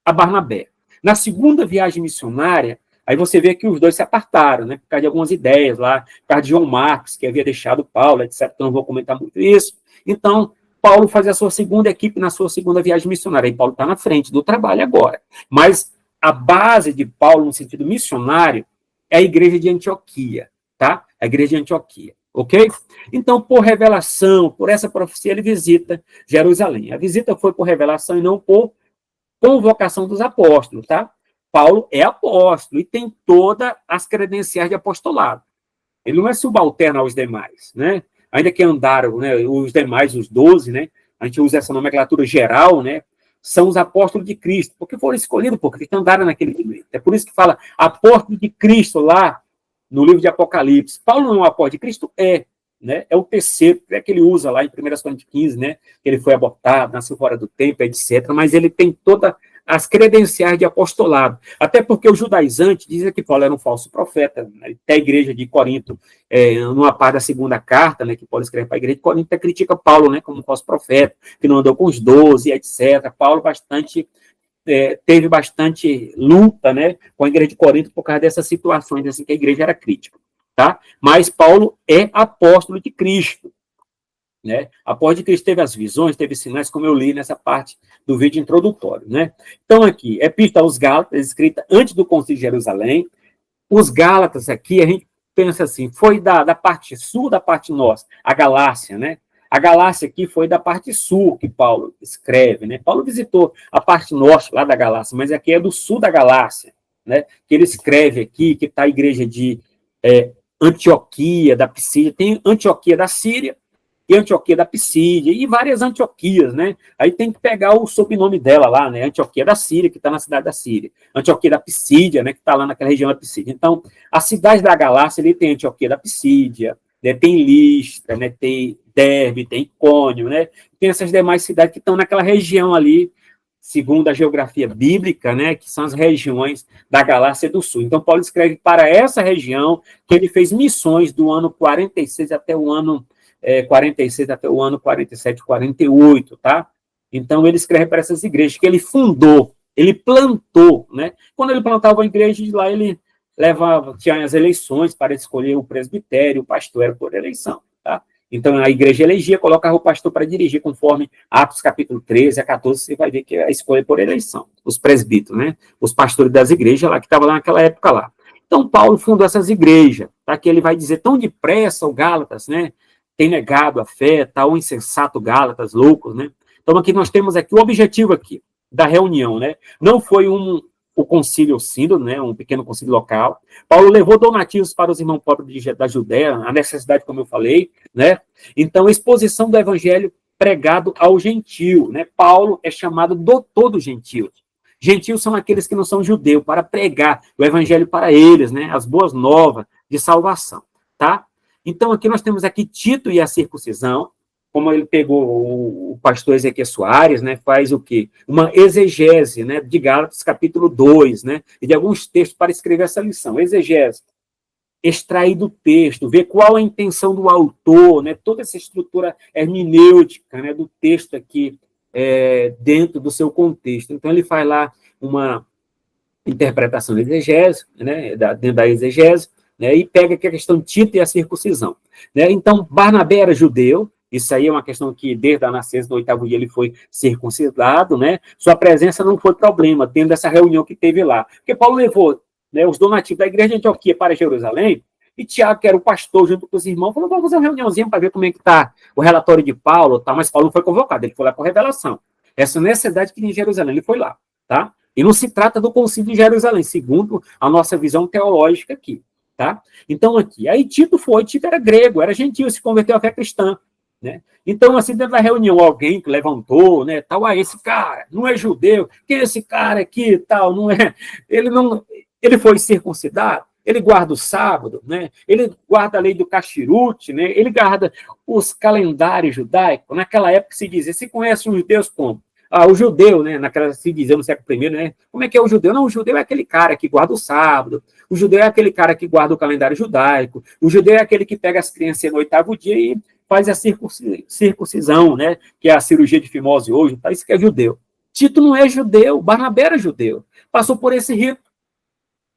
a Barnabé. Na segunda viagem missionária, aí você vê que os dois se apartaram, né, por causa de algumas ideias lá, por causa de João Marcos, que havia deixado Paulo, etc. Então, não vou comentar muito isso. Então, Paulo faz a sua segunda equipe na sua segunda viagem missionária. E Paulo está na frente do trabalho agora. Mas a base de Paulo, no sentido missionário, é a igreja de Antioquia, tá? A igreja de Antioquia, ok? Então, por revelação, por essa profecia, ele visita Jerusalém. A visita foi por revelação e não por convocação dos apóstolos, tá? Paulo é apóstolo e tem todas as credenciais de apostolado. Ele não é subalterno aos demais, né? Ainda que andaram, né, os demais, os 12, né? A gente usa essa nomenclatura geral, né? São os apóstolos de Cristo, porque foram escolhidos por Cristo, andaram naquele momento. É por isso que fala apóstolo de Cristo lá no livro de Apocalipse. Paulo não é um apóstolo de Cristo? Né? É o terceiro, que ele usa lá em 1 Coríntios 15, né? Que ele foi abortado, nasceu fora do tempo, etc. Mas ele tem toda as credenciais de apostolado. Até porque o judaizante dizia que Paulo era um falso profeta. Né? Até a igreja de Corinto, numa parte da segunda carta, né, que Paulo escreve para a igreja de Corinto, até critica Paulo, né, como um falso profeta, que não andou com os 12, etc. Paulo teve bastante luta, né, com a igreja de Corinto por causa dessas situações, assim, que a igreja era crítica. Tá? Mas Paulo é apóstolo de Cristo. Né? Após de Cristo teve as visões, teve sinais, como eu li nessa parte do vídeo introdutório. Né? Então, aqui, Epístola aos Gálatas, escrita antes do Concílio de Jerusalém. Os Gálatas aqui, a gente pensa assim, foi da parte sul, da parte norte, a Galácia, né? A Galácia aqui foi da parte sul que Paulo escreve, né? Paulo visitou a parte norte lá da Galácia, mas aqui é do sul da Galácia, né? Que ele escreve aqui, que está a igreja de Antioquia, da Pisídia, tem Antioquia da Síria, e Antioquia da Pisídia, e várias Antioquias, né? Aí tem que pegar o sobrenome dela lá, né? Antioquia da Síria, que está na cidade da Síria. Antioquia da Pisídia, né? Que está lá naquela região da Pisídia. Então, a cidade da Galácia, ali tem Antioquia da Pisídia, né? Tem Listra, né? Tem Derbe, tem Icônio, né? Tem essas demais cidades que estão naquela região ali, segundo a geografia bíblica, né? Que são as regiões da Galácia do Sul. Então, Paulo escreve para essa região que ele fez missões do ano 46 até o ano 46 até o ano 47, 48, tá? Então, ele escreve para essas igrejas que ele fundou, ele plantou, né? Quando ele plantava a igreja, de lá ele tinha as eleições para escolher o presbitério, o pastor era por eleição, tá? Então, a igreja elegia, colocava o pastor para dirigir, conforme Atos capítulo 13 a 14, você vai ver que a escolha é por eleição, os presbíteros, né? Os pastores das igrejas lá, que estavam lá naquela época lá. Então, Paulo fundou essas igrejas, tá? Que ele vai dizer tão depressa, o Gálatas, né? Tem negado a fé, tal, o insensato Gálatas, loucos, né? Então, aqui nós temos aqui o objetivo aqui da reunião, né? Não foi o concílio ou sínodo, né? Um pequeno concílio local. Paulo levou donativos para os irmãos pobres da Judéia, a necessidade, como eu falei, né? Então, exposição do evangelho pregado ao gentio, né? Paulo é chamado doutor dos gentios. Gentios são aqueles que não são judeus, para pregar o evangelho para eles, né? As boas novas de salvação, tá? Então, aqui nós temos aqui Tito e a circuncisão, como ele pegou o pastor Ezequiel Soares, né, faz o quê? Uma exegese, né, de Gálatas, capítulo 2, né, e de alguns textos para escrever essa lição. Exegese, extrair do texto, ver qual a intenção do autor, né, toda essa estrutura hermenêutica, né, do texto aqui, dentro do seu contexto. Então, ele faz lá uma interpretação da exegese, né, dentro da exegese, né, e pega aqui a questão de Tito e a circuncisão. Né? Então, Barnabé era judeu, isso aí é uma questão que, desde a nascença do 8º dia, ele foi circuncidado, né? Sua presença não foi problema, dentro dessa reunião que teve lá. Porque Paulo levou, né, os donativos da igreja de Antioquia para Jerusalém, e Tiago, que era o pastor, junto com os irmãos, falou, vamos fazer uma reuniãozinha para ver como é que está o relatório de Paulo, tá? Mas Paulo não foi convocado, ele foi lá por revelação. Essa necessidade que tinha em Jerusalém, ele foi lá, tá? E não se trata do concílio de Jerusalém, segundo a nossa visão teológica aqui. Tá? Então, aqui, aí Tito era grego, era gentio, se converteu à fé cristã, né? Então, assim, dentro da reunião, alguém que levantou, né, tal, esse cara não é judeu, quem é esse cara aqui, tal, não é, ele foi circuncidado, ele guarda o sábado, né, ele guarda a lei do cachirute, né, ele guarda os calendários judaicos, naquela época se dizia, se conhece os judeus como? O judeu, né, naquela se dizia no século I, né, como é que é o judeu? Não, o judeu é aquele cara que guarda o sábado, o judeu é aquele cara que guarda o calendário judaico, o judeu é aquele que pega as crianças no 8º dia e faz a circuncisão, né, que é a cirurgia de fimose hoje, tá? Isso que é judeu. Tito não é judeu, Barnabé era judeu, passou por esse rito,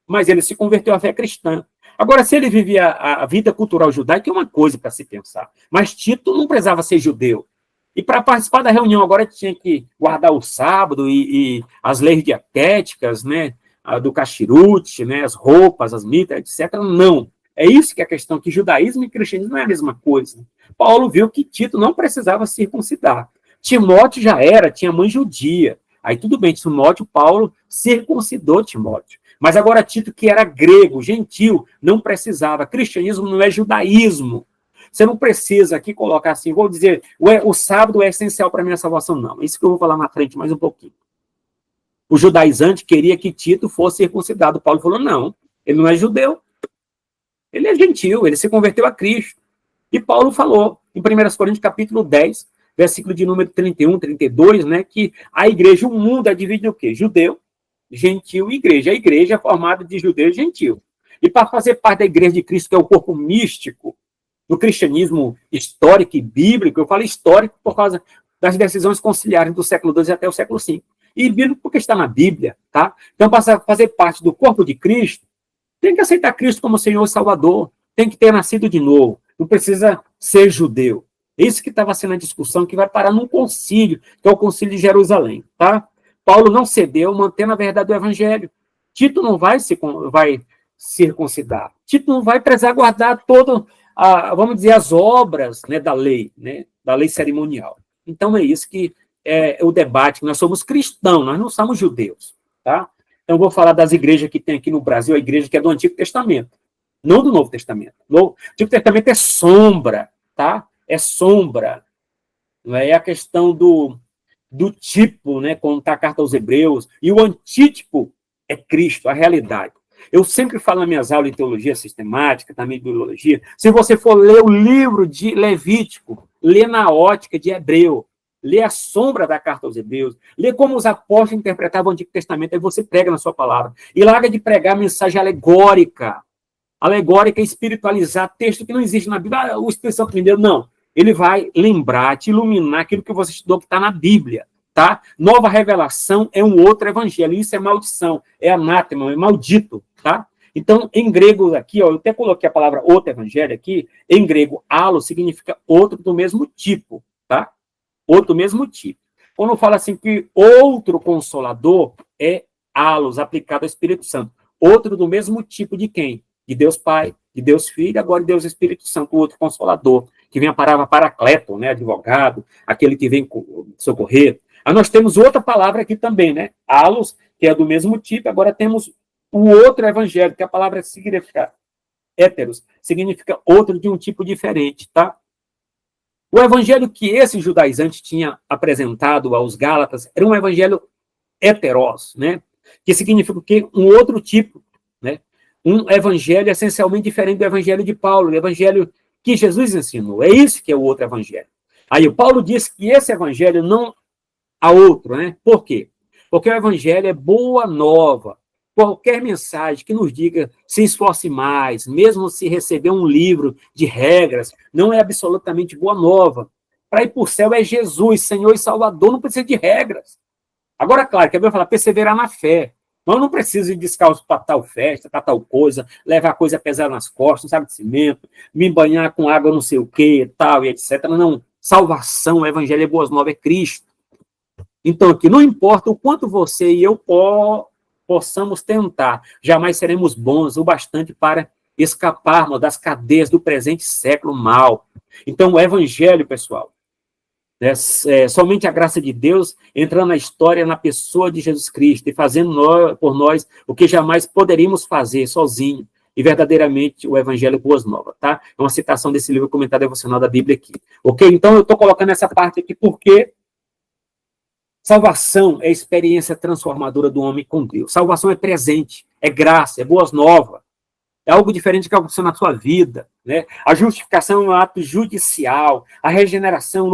mas ele se converteu à fé cristã. Agora, se ele vivia a vida cultural judaica, é uma coisa para se pensar, mas Tito não precisava ser judeu. E para participar da reunião agora tinha que guardar o sábado e as leis dietéticas, né, do cachirute, né, as roupas, as mitras, etc. Não. É isso que é a questão, que judaísmo e cristianismo não é a mesma coisa. Paulo viu que Tito não precisava circuncidar. Timóteo já tinha mãe judia. Aí tudo bem, Timóteo, Paulo circuncidou Timóteo. Mas agora Tito, que era grego, gentil, não precisava. Cristianismo não é judaísmo. Você não precisa aqui colocar assim, vou dizer, o sábado é essencial para a minha salvação. Não, isso que eu vou falar na frente mais um pouquinho. O judaizante queria que Tito fosse circuncidado. Paulo falou, não, ele não é judeu. Ele é gentil, ele se converteu a Cristo. E Paulo falou, em 1 Coríntios capítulo 10, versículo de número 31, 32, né, que a igreja, o mundo é dividido em o quê? Judeu, gentil e igreja. A igreja é formada de judeu e gentil. E para fazer parte da igreja de Cristo, que é o corpo místico do cristianismo histórico e bíblico, eu falo histórico por causa das decisões conciliares do século II até o século V. E bíblico porque está na Bíblia, tá? Então, para fazer parte do corpo de Cristo, tem que aceitar Cristo como Senhor e Salvador, tem que ter nascido de novo, não precisa ser judeu. Isso que estava sendo a discussão, que vai parar num concílio, que é o concílio de Jerusalém, tá? Paulo não cedeu, mantendo a verdade do evangelho. Tito não vai circuncidar. Tito não vai precisar guardar vamos dizer, as obras, né, da lei cerimonial. Então é isso que é o debate. Nós somos cristãos, nós não somos judeus, tá? Então, vou falar das igrejas que tem aqui no Brasil, a igreja que é do Antigo Testamento, não do Novo Testamento. O Antigo Testamento é sombra, tá? É sombra. Não é a questão do tipo, né? Quando está a carta aos Hebreus, e o antítipo é Cristo, a realidade. Eu sempre falo nas minhas aulas de teologia sistemática, também de biologia, se você for ler o livro de Levítico, lê na ótica de Hebreu, lê a sombra da carta aos Hebreus, lê como os apóstolos interpretavam o Antigo Testamento, aí você prega na sua palavra. E larga de pregar mensagem alegórica. Alegórica é espiritualizar texto que não existe na Bíblia. O Espírito Santo me deu, não. Ele vai lembrar, te iluminar aquilo que você estudou que está na Bíblia. Tá? Nova revelação é um outro evangelho. Isso é maldição, é anátema, é maldito. Tá? Então, em grego aqui, ó, eu até coloquei a palavra outro evangelho aqui, em grego, alo significa outro do mesmo tipo. Tá? Outro mesmo tipo. Quando fala assim que outro consolador é halos, aplicado ao Espírito Santo. Outro do mesmo tipo de quem? De Deus Pai, de Deus Filho, agora de Deus Espírito Santo, o outro consolador, que vem a palavra paracleto, né, advogado, aquele que vem socorrer. Aí nós temos outra palavra aqui também, né, halos, que é do mesmo tipo, agora temos o outro evangelho, que a palavra significa héteros, significa outro de um tipo diferente, tá? O evangelho que esse judaizante tinha apresentado aos Gálatas era um evangelho heteros, né? Que significa o quê? Um outro tipo, né? Um evangelho essencialmente diferente do evangelho de Paulo, o evangelho que Jesus ensinou. É isso que é o outro evangelho. Aí o Paulo diz que esse evangelho não há outro, né? Por quê? Porque o evangelho é boa nova. Qualquer mensagem que nos diga se esforce mais, mesmo se receber um livro de regras, não é absolutamente boa nova. Para ir para o céu é Jesus, Senhor e Salvador, não precisa de regras. Agora, claro, que eu falar, perseverar na fé. Mas eu não preciso ir descalço para tal festa, para tal coisa, levar coisa pesada nas costas, não sabe de cimento, me banhar com água não sei o quê, tal, e etc. Não, salvação, o evangelho é boas novas, é Cristo. Então, aqui, não importa o quanto você e eu possamos tentar, jamais seremos bons o bastante para escaparmos das cadeias do presente século mal. Então, o evangelho, pessoal, somente a graça de Deus entrando na história, na pessoa de Jesus Cristo e fazendo por nós o que jamais poderíamos fazer sozinho. E verdadeiramente o Evangelho Boas Novas, tá? É uma citação desse livro comentário devocional da Bíblia aqui. Ok? Então eu estou colocando essa parte aqui porque salvação é a experiência transformadora do homem com Deus. Salvação é presente, é graça, é boas novas. É algo diferente que aconteceu na sua vida, né? A justificação é um ato judicial, a regeneração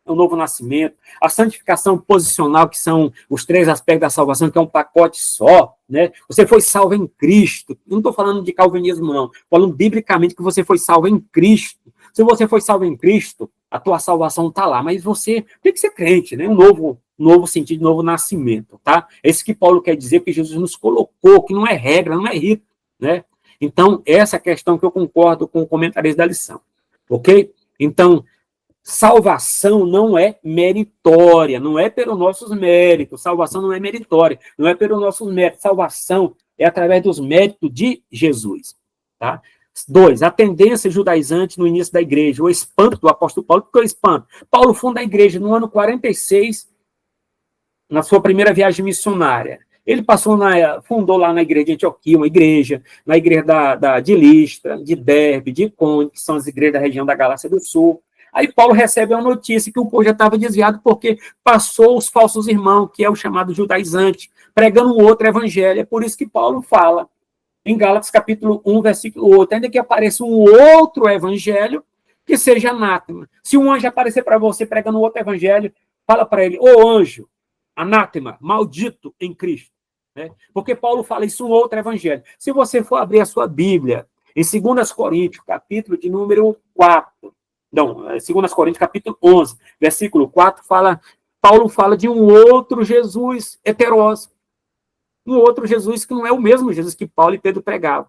é um novo nascimento, a santificação posicional, que são os 3 aspectos da salvação, que é um pacote só, né? Você foi salvo em Cristo. Não estou falando de calvinismo, não. Estou falando biblicamente que você foi salvo em Cristo. Se você foi salvo em Cristo, a tua salvação está lá, mas você tem que ser crente, né? Um novo sentido, novo nascimento, tá? É isso que Paulo quer dizer, que Jesus nos colocou, que não é regra, não é rito, né? Então, essa é a questão que eu concordo com o comentarista da lição, ok? Então, salvação não é meritória, não é pelos nossos méritos, salvação não é meritória, não é pelos nossos méritos, salvação é através dos méritos de Jesus, tá? 2, a tendência judaizante no início da igreja, o espanto do apóstolo Paulo. Por que o espanto? Paulo funda a igreja no ano 46, na sua primeira viagem missionária. Ele fundou lá na igreja de Antioquia, uma igreja, na igreja de Listra, de Derbe, de Icônio, que são as igrejas da região da Galácia do Sul. Aí Paulo recebe uma notícia que o povo já estava desviado porque passou os falsos irmãos, que é o chamado judaizante, pregando um outro evangelho. É por isso que Paulo fala, em Gálatas capítulo 1, versículo 8, ainda que apareça um outro evangelho, que seja anátema. Se um anjo aparecer para você pregando outro evangelho, fala para ele, ô anjo, anátema, maldito em Cristo. Né? Porque Paulo fala isso em outro evangelho. Se você for abrir a sua Bíblia, em 2 Coríntios, capítulo de número 4, não, 2 Coríntios, capítulo 11, versículo 4, Paulo fala de um outro Jesus heterósexo, um outro Jesus que não é o mesmo Jesus que Paulo e Pedro pregavam.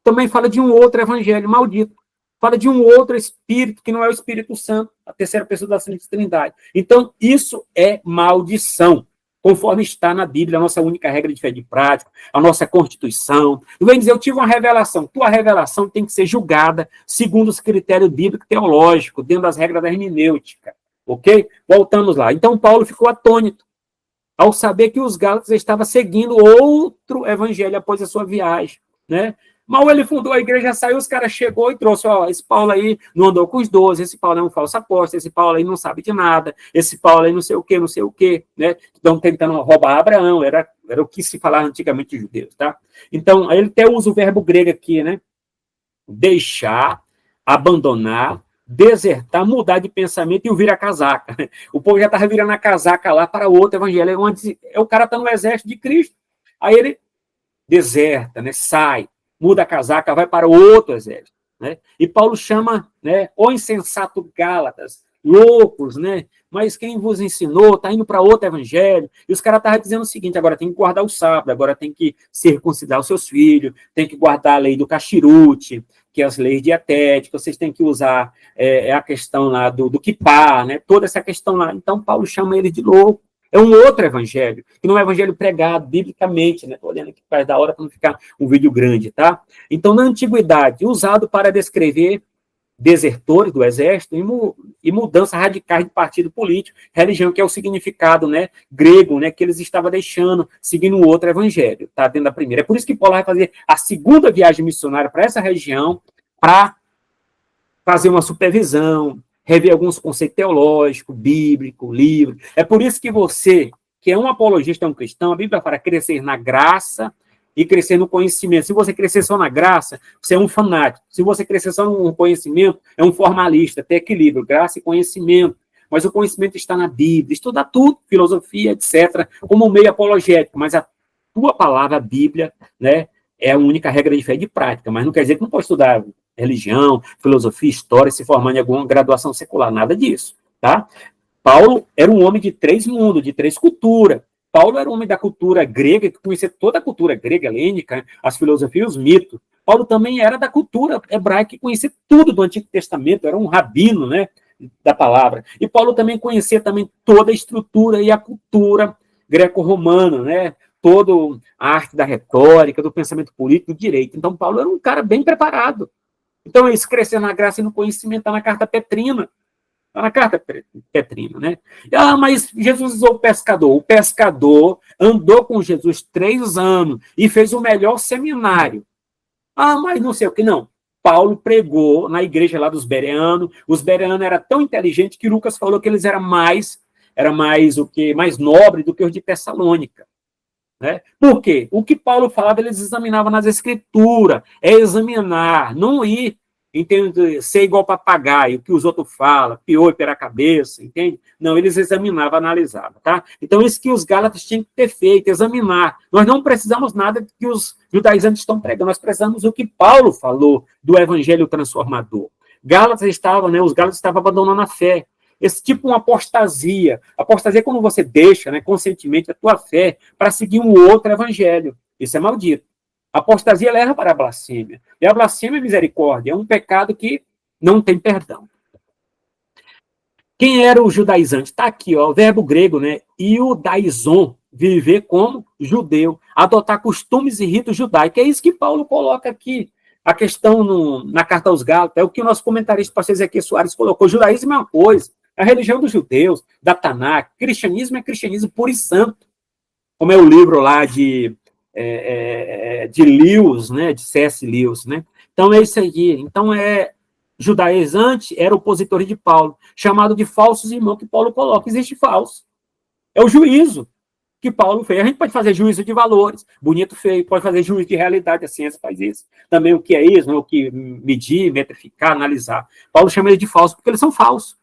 Também fala de um outro evangelho maldito. Fala de um outro espírito que não é o Espírito Santo, a terceira pessoa da Santa Trindade. Então, isso é maldição, conforme está na Bíblia, a nossa única regra de fé de prática, a nossa Constituição. Não vem dizer, eu tive uma revelação. Tua revelação tem que ser julgada segundo os critérios bíblicos e teológicos, dentro das regras da hermenêutica. Ok? Voltamos lá. Então, Paulo ficou atônito ao saber que os Gálatas estavam seguindo outro evangelho após a sua viagem, né? Mal ele fundou a igreja, saiu, os caras chegou e trouxe, ó, esse Paulo aí não andou com os 12, esse Paulo é um falso apóstolo, esse Paulo aí não sabe de nada, esse Paulo aí não sei o quê, né? Estão tentando roubar Abraão, era o que se falava antigamente de judeus, tá? Então, ele até usa o verbo grego aqui, né? Deixar, abandonar, desertar, mudar de pensamento e o vira casaca. O povo já estava virando a casaca lá para outro evangelho, onde o cara está no exército de Cristo. Aí ele deserta, né? Sai, muda a casaca, vai para outro exército. Né? E Paulo chama, né, o insensato Gálatas, loucos, né? Mas quem vos ensinou está indo para outro evangelho. E os caras estavam dizendo o seguinte, agora tem que guardar o sábado, agora tem que circuncidar os seus filhos, tem que guardar a lei do cachirute, que é as leis dietéticas, vocês têm que usar a questão lá do quipá, né? Toda essa questão lá. Então, Paulo chama ele de louco. É um outro evangelho, que não é evangelho pregado biblicamente, né? Estou olhando aqui para da hora para não ficar um vídeo grande, tá? Então, na antiguidade, usado para descrever desertores do exército e mudança radicais de partido político, religião, que é o significado, né, grego, né, que eles estavam deixando, seguindo o outro evangelho, tá? Dentro da primeira. É por isso que Paulo vai fazer a segunda viagem missionária para essa região, para fazer uma supervisão, rever alguns conceitos teológicos, bíblicos, livros. É por isso que você, que é um apologista, é um cristão, a Bíblia fala crescer na graça e crescer no conhecimento. Se você crescer só na graça, você é um fanático. Se você crescer só no conhecimento, é um formalista, tem equilíbrio, graça e conhecimento. Mas o conhecimento está na Bíblia, estuda tudo, filosofia, etc., como meio apologético, mas a tua palavra, a Bíblia, né, é a única regra de fé e de prática, mas não quer dizer que não pode estudar religião, filosofia, história, se formar em alguma graduação secular, nada disso, tá? Paulo era um homem de 3 mundos, de 3 culturas. Paulo era um homem da cultura grega, que conhecia toda a cultura grega, helênica, as filosofias, os mitos. Paulo também era da cultura hebraica, que conhecia tudo do Antigo Testamento, era um rabino, né, da palavra. E Paulo também conhecia também toda a estrutura e a cultura greco-romana, né, toda a arte da retórica, do pensamento político, do direito. Então, Paulo era um cara bem preparado. Então, isso crescer na graça e no conhecimento está na carta Petrina. Está na carta Petrina, né? Mas Jesus usou o pescador. O pescador andou com Jesus 3 anos e fez o melhor seminário. Mas não sei o que, não. Paulo pregou na igreja lá dos bereanos. Os bereanos eram tão inteligentes que Lucas falou que eles eram mais nobre do que os de Tessalônica. Né? Por quê? O que Paulo falava, eles examinavam nas escrituras, é examinar, não ir, entende? Ser igual papagaio, o que os outros falam, pior pela cabeça, entende? Não, eles examinavam, analisavam, tá? Então, isso que os Gálatas tinham que ter feito, examinar. Nós não precisamos nada que os judaizantes estão pregando, nós precisamos do que Paulo falou do evangelho transformador. Os Gálatas estavam abandonando a fé. Esse tipo de uma apostasia. Apostasia é quando você deixa, né, conscientemente a tua fé para seguir um outro evangelho. Isso é maldito. A apostasia leva para a blasfêmia. E a blasfêmia é misericórdia. É um pecado que não tem perdão. Quem era o judaizante? Está aqui, ó, o verbo grego, né? Iudaizon, viver como judeu, adotar costumes e ritos judaicos. É isso que Paulo coloca aqui. A questão na carta aos Gálatas, é o que o nosso comentarista, pastor Ezequiel Soares, colocou. Judaísmo é uma coisa, a religião dos judeus, da Tanakh. Cristianismo é cristianismo puro e santo, como é o livro lá de Lewis, né, de C.S. Lewis, né? Então é isso aí. Então judaizante era opositor de Paulo, chamado de falsos irmãos, que Paulo coloca. Existe falso. É o juízo. que Paulo fez. A gente pode fazer juízo de valores, bonito, feio, pode fazer juízo de realidade, a ciência faz isso. Também o que é isso, o que medir, metrificar, analisar. Paulo chama eles de falsos, porque eles são falsos.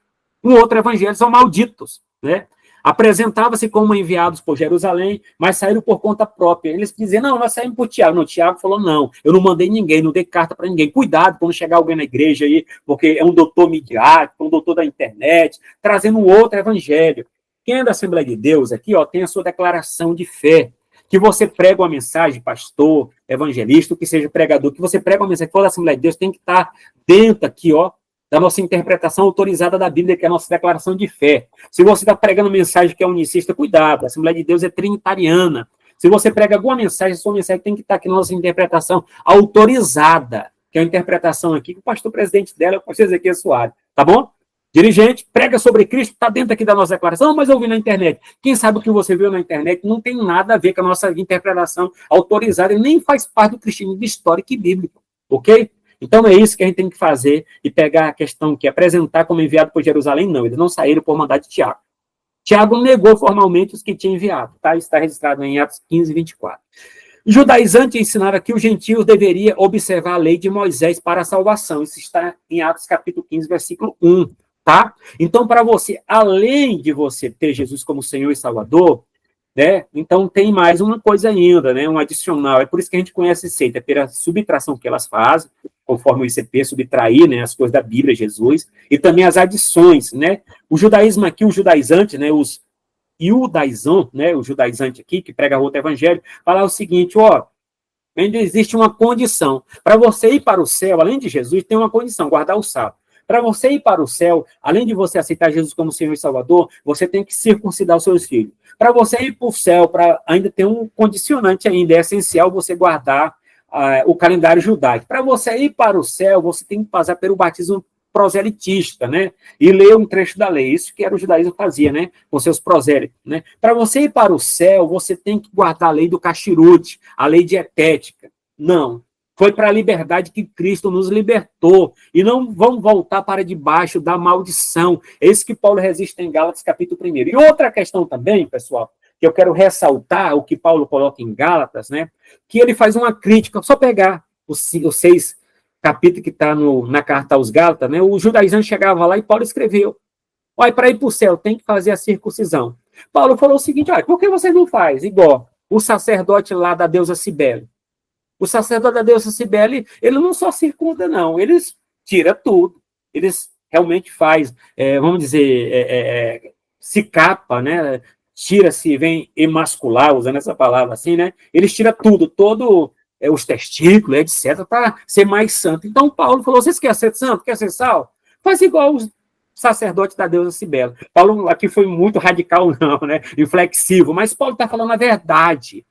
Um outro evangelho são malditos, né? Apresentava-se como enviados por Jerusalém, mas saíram por conta própria. Eles diziam, não, nós saímos por Tiago. Não, Tiago falou, não, eu não mandei ninguém, não dei carta para ninguém. Cuidado quando chegar alguém na igreja aí, porque é um doutor midiático, um doutor da internet, trazendo um outro evangelho. Quem é da Assembleia de Deus aqui, ó, tem a sua declaração de fé. Que você prega uma mensagem, pastor, evangelista, que seja pregador, que você prega uma mensagem, que for da Assembleia de Deus, tem que estar dentro aqui, ó, da nossa interpretação autorizada da Bíblia, que é a nossa declaração de fé. Se você está pregando mensagem que é unicista, cuidado, a Assembleia de Deus é trinitariana. Se você prega alguma mensagem, sua mensagem tem que estar aqui na nossa interpretação autorizada, que é a interpretação aqui que o pastor presidente dela é o pastor Ezequiel Soares, tá bom? Dirigente, prega sobre Cristo, está dentro aqui da nossa declaração, mas eu vi na internet. Quem sabe o que você viu na internet não tem nada a ver com a nossa interpretação autorizada e nem faz parte do cristianismo histórico e bíblico, ok? Então é isso que a gente tem que fazer e pegar a questão que apresentar como enviado por Jerusalém, não, eles não saíram por mandado de Tiago. Tiago negou formalmente os que tinha enviado, tá? Está registrado em Atos 15, 24. Os judaizantes ensinaram que os gentios deveriam observar a lei de Moisés para a salvação. Isso está em Atos capítulo 15, versículo 1, tá? Então, para você, além de você ter Jesus como Senhor e Salvador, né? Então tem mais uma coisa ainda, né? Um adicional. É por isso que a gente conhece seita, pela subtração que elas fazem, conforme o ICP, subtrair, né, as coisas da Bíblia, Jesus, e também as adições, né? O judaísmo aqui, o judaizante, né, os iudaizão, né, o judaizante aqui, que prega outro evangelho, fala o seguinte, ó, ainda existe uma condição. Para você ir para o céu, além de Jesus, tem uma condição, guardar o sábado. Para você ir para o céu, além de você aceitar Jesus como Senhor e Salvador, você tem que circuncidar os seus filhos. Para você ir para o céu, ainda tem um condicionante ainda, é essencial você guardar o calendário judaico. Para você ir para o céu, você tem que passar pelo batismo proselitista, né? E ler um trecho da lei. Isso que era o judaísmo fazia, né? Com seus prosélitos, né? Para você ir para o céu, você tem que guardar a lei do cachirute, a lei dietética. Não. Foi para a liberdade que Cristo nos libertou. E não vão voltar para debaixo da maldição. É isso que Paulo resiste em Gálatas, capítulo 1. E outra questão também, pessoal, que eu quero ressaltar, o que Paulo coloca em Gálatas, né? Que ele faz uma crítica, só pegar os 6 capítulos que está na carta aos Gálatas, né? O judaizante chegava lá e Paulo escreveu, olha, para ir para o céu tem que fazer a circuncisão. Paulo falou o seguinte, olha, por que você não faz igual o sacerdote lá da deusa Cibele? O sacerdote da deusa Cibele, ele não só circunda, não, eles tira tudo, eles realmente faz, vamos dizer, se capa, né? Tira-se, vem emascular, usando essa palavra assim, né? Eles tiram tudo, os testículos, etc., para ser mais santo. Então, Paulo falou, vocês querem ser santo? Quer ser sal? Faz igual os sacerdotes da deusa Cibele. Paulo aqui foi muito radical, não, né? Inflexível, mas Paulo está falando a verdade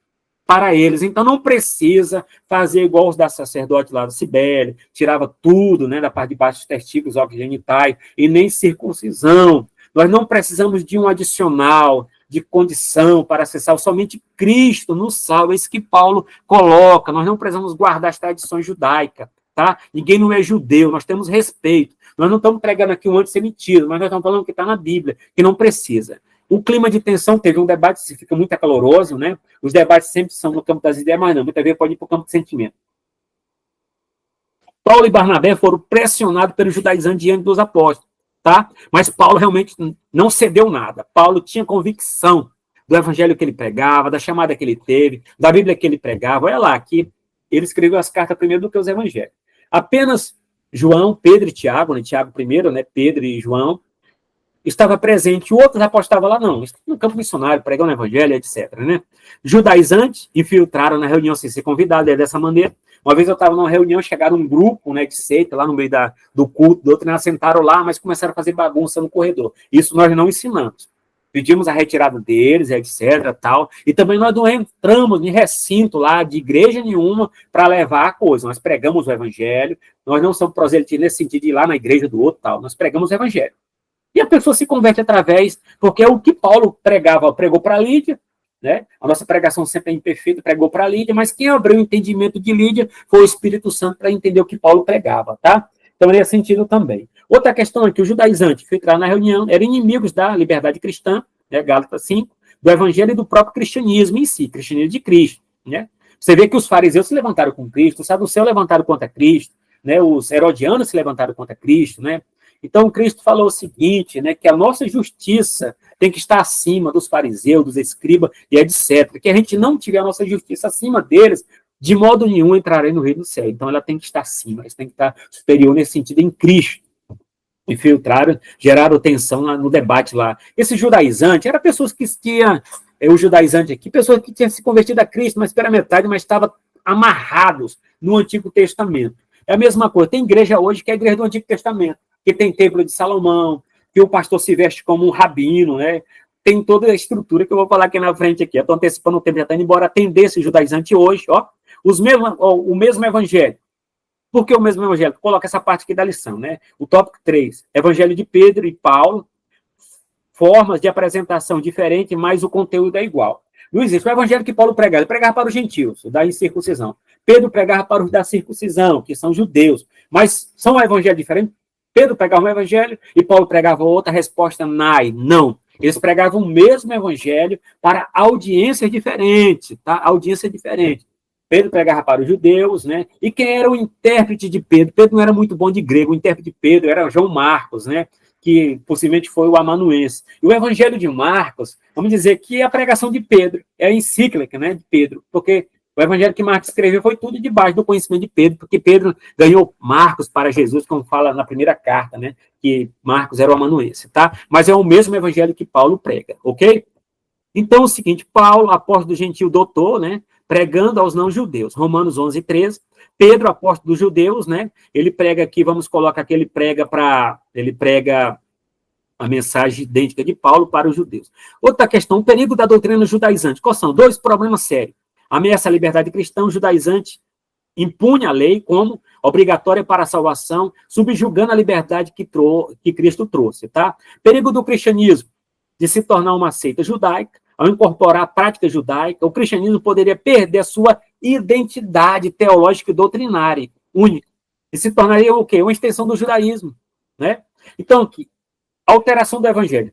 para eles. Então, não precisa fazer igual os da sacerdote lá da Cibele, tirava tudo, né, da parte de baixo dos testículos, órgãos genitais, e nem circuncisão. Nós não precisamos de um adicional, de condição para acessar, somente Cristo nos salva, é isso que Paulo coloca, nós não precisamos guardar as tradições judaicas, tá? Ninguém não é judeu, nós temos respeito, nós não estamos pregando aqui um antissemitismo, mas nós estamos falando que está na Bíblia, que não precisa. O clima de tensão, teve um debate, se fica muito acaloroso, né? Os debates sempre são no campo das ideias, mas não, muitas vezes pode ir para o campo de sentimento. Paulo e Barnabé foram pressionados pelos judaizantes diante dos apóstolos, tá? Mas Paulo realmente não cedeu nada. Paulo tinha convicção do evangelho que ele pregava, da chamada que ele teve, da Bíblia que ele pregava. Olha lá, que ele escreveu as cartas primeiro do que os evangelhos. Apenas João, Pedro e Tiago, né? Tiago primeiro, né? Pedro e João, estava presente. O outro apóstolos estavam lá, não. No campo missionário, pregando o evangelho, etc. Né? Judaizantes infiltraram na reunião sem ser convidados, dessa maneira. Uma vez eu estava numa reunião, chegaram um grupo, né, de seita, lá no meio do culto, do outro, né, sentaram lá, mas começaram a fazer bagunça no corredor. Isso nós não ensinamos. Pedimos a retirada deles, etc, tal. E também nós não entramos em recinto lá de igreja nenhuma para levar a coisa. Nós pregamos o evangelho, nós não somos proselitistas nesse sentido de ir lá na igreja do outro, tal. Nós pregamos o evangelho. E a pessoa se converte através, porque é o que Paulo pregou para Lídia, né? A nossa pregação sempre é imperfeita, pregou para Lídia, mas quem abriu o entendimento de Lídia foi o Espírito Santo para entender o que Paulo pregava, tá? Então, nesse sentido também. Outra questão é que os judaizantes que entraram na reunião eram inimigos da liberdade cristã, né? Gálatas 5, do evangelho e do próprio cristianismo em si, cristianismo de Cristo, né? Você vê que os fariseus se levantaram com Cristo, os saduceus levantaram contra Cristo, né? Os herodianos se levantaram contra Cristo, né? Então, Cristo falou o seguinte, né, que a nossa justiça tem que estar acima dos fariseus, dos escribas e etc. Que a gente não tiver a nossa justiça acima deles, de modo nenhum entrarei no reino do céu. Então, ela tem que estar acima, ela tem que estar superior nesse sentido em Cristo. Infiltraram, geraram tensão no debate lá. Esse judaizante, eram pessoas que tinham, o judaizante aqui, pessoas que tinham se convertido a Cristo, mas pela metade, mas estavam amarrados no Antigo Testamento. É a mesma coisa, tem igreja hoje que é a igreja do Antigo Testamento, que tem templo de Salomão, que o pastor se veste como um rabino, né? Tem toda a estrutura que eu vou falar aqui na frente aqui. Eu estou antecipando o tempo, já está indo embora, tem desse judaizante hoje, ó, o mesmo evangelho. Por que o mesmo evangelho? Coloca essa parte aqui da lição, né? O tópico 3, evangelho de Pedro e Paulo, formas de apresentação diferentes, mas o conteúdo é igual. Não existe. O evangelho que Paulo pregava, ele pregava para os gentios, da incircuncisão. Pedro pregava para os da circuncisão, que são judeus. Mas são evangelhos diferentes? Pedro pregava um evangelho e Paulo pregava outra. Resposta, não. Eles pregavam o mesmo evangelho para audiências diferentes, tá? Audiência diferente. Pedro pregava para os judeus, né? E quem era o intérprete de Pedro? Pedro não era muito bom de grego, o intérprete de Pedro era João Marcos, né? Que possivelmente foi o amanuense. E o evangelho de Marcos, vamos dizer que é a pregação de Pedro, é a encíclica, né, de Pedro, porque o evangelho que Marcos escreveu foi tudo debaixo do conhecimento de Pedro, porque Pedro ganhou Marcos para Jesus, como fala na primeira carta, né, que Marcos era o amanuense, tá? Mas é o mesmo evangelho que Paulo prega, ok? Então, é o seguinte, Paulo, apóstolo do gentil doutor, né, pregando aos não-judeus, Romanos 11:13, Pedro, apóstolo dos judeus, né, ele prega aqui, vamos colocar que ele prega a mensagem idêntica de Paulo para os judeus. Outra questão, o perigo da doutrina judaizante. Quais são? 2 problemas sérios. Ameaça a liberdade cristã, o judaizante impune a lei como obrigatória para a salvação, subjugando a liberdade que Cristo trouxe, tá? Perigo do cristianismo, de se tornar uma seita judaica, ao incorporar a prática judaica, o cristianismo poderia perder a sua identidade teológica e doutrinária única, e se tornaria o quê? Uma extensão do judaísmo, né? Então, aqui, alteração do evangelho.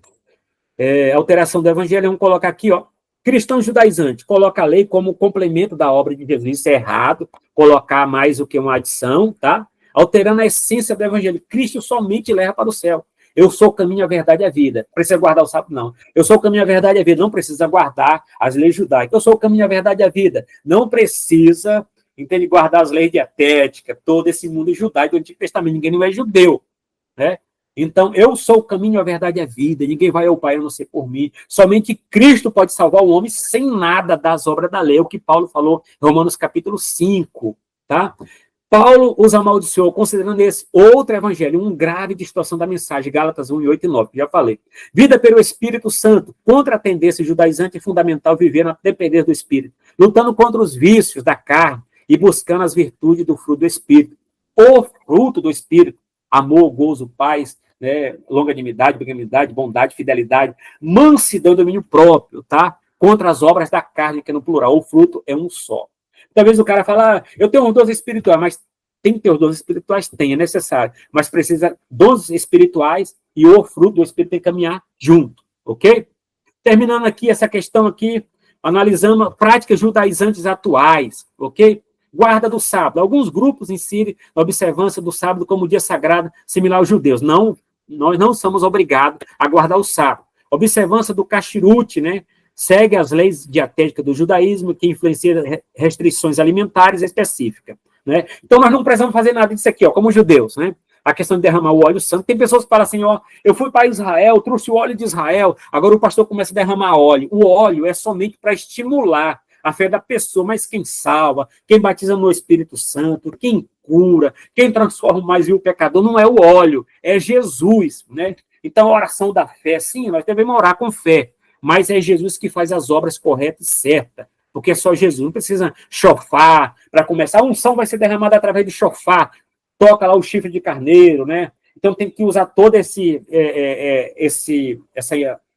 Alteração do evangelho, vamos colocar aqui, ó, cristão judaizante, coloca a lei como complemento da obra de Jesus, isso é errado, colocar mais do que uma adição, tá? Alterando a essência do evangelho, Cristo somente leva para o céu. Eu sou o caminho, a verdade e a vida. Precisa guardar o sábado? Não. Eu sou o caminho, a verdade e a vida. Não precisa guardar as leis judaicas. Eu sou o caminho, a verdade e a vida. Não precisa, entende, guardar as leis dietéticas, todo esse mundo judaico do Antigo Testamento. Ninguém não é judeu, né? Então, eu sou o caminho, a verdade e a vida. Ninguém vai ao Pai a não ser por mim. Somente Cristo pode salvar o homem sem nada das obras da lei. É o que Paulo falou em Romanos capítulo 5, tá? Paulo os amaldiçoou, considerando esse outro evangelho, uma grave distorção da mensagem, Gálatas 1, 8 e 9, que já falei. Vida pelo Espírito Santo, contra a tendência judaizante, é fundamental viver na dependência do Espírito, lutando contra os vícios da carne e buscando as virtudes do fruto do Espírito. O fruto do Espírito, amor, gozo, paz, né, longanimidade, benignidade, bondade, fidelidade, mansidão e domínio próprio, tá? Contra as obras da carne, que é no plural, o fruto é um só. Talvez o cara fale, eu tenho um dons espirituais, mas tem que ter os dons espirituais? Tem, é necessário. Mas precisa dons espirituais e o fruto do Espírito tem que caminhar junto, ok? Terminando aqui essa questão aqui, analisando práticas judaizantes atuais, ok? Guarda do sábado. Alguns grupos inserem a observância do sábado como dia sagrado, similar aos judeus. Não, nós não somos obrigados a guardar o sábado. Observância do kashrut, né? Segue as leis dietéticas do judaísmo, que influencia restrições alimentares específicas, né? Então, nós não precisamos fazer nada disso aqui, ó, como judeus, né? A questão de derramar o óleo santo. Tem pessoas que falam assim, ó, eu fui para Israel, trouxe o óleo de Israel, agora o pastor começa a derramar óleo. O óleo é somente para estimular a fé da pessoa, mas quem salva, quem batiza no Espírito Santo, quem cura, quem transforma mais o pecador, não é o óleo, é Jesus, né? Então, a oração da fé, sim, nós devemos orar com fé, mas é Jesus que faz as obras corretas e certas, porque é só Jesus, não precisa chofar para começar. A unção vai ser derramada através de chofar, toca lá o chifre de carneiro, né? Então tem que usar toda essa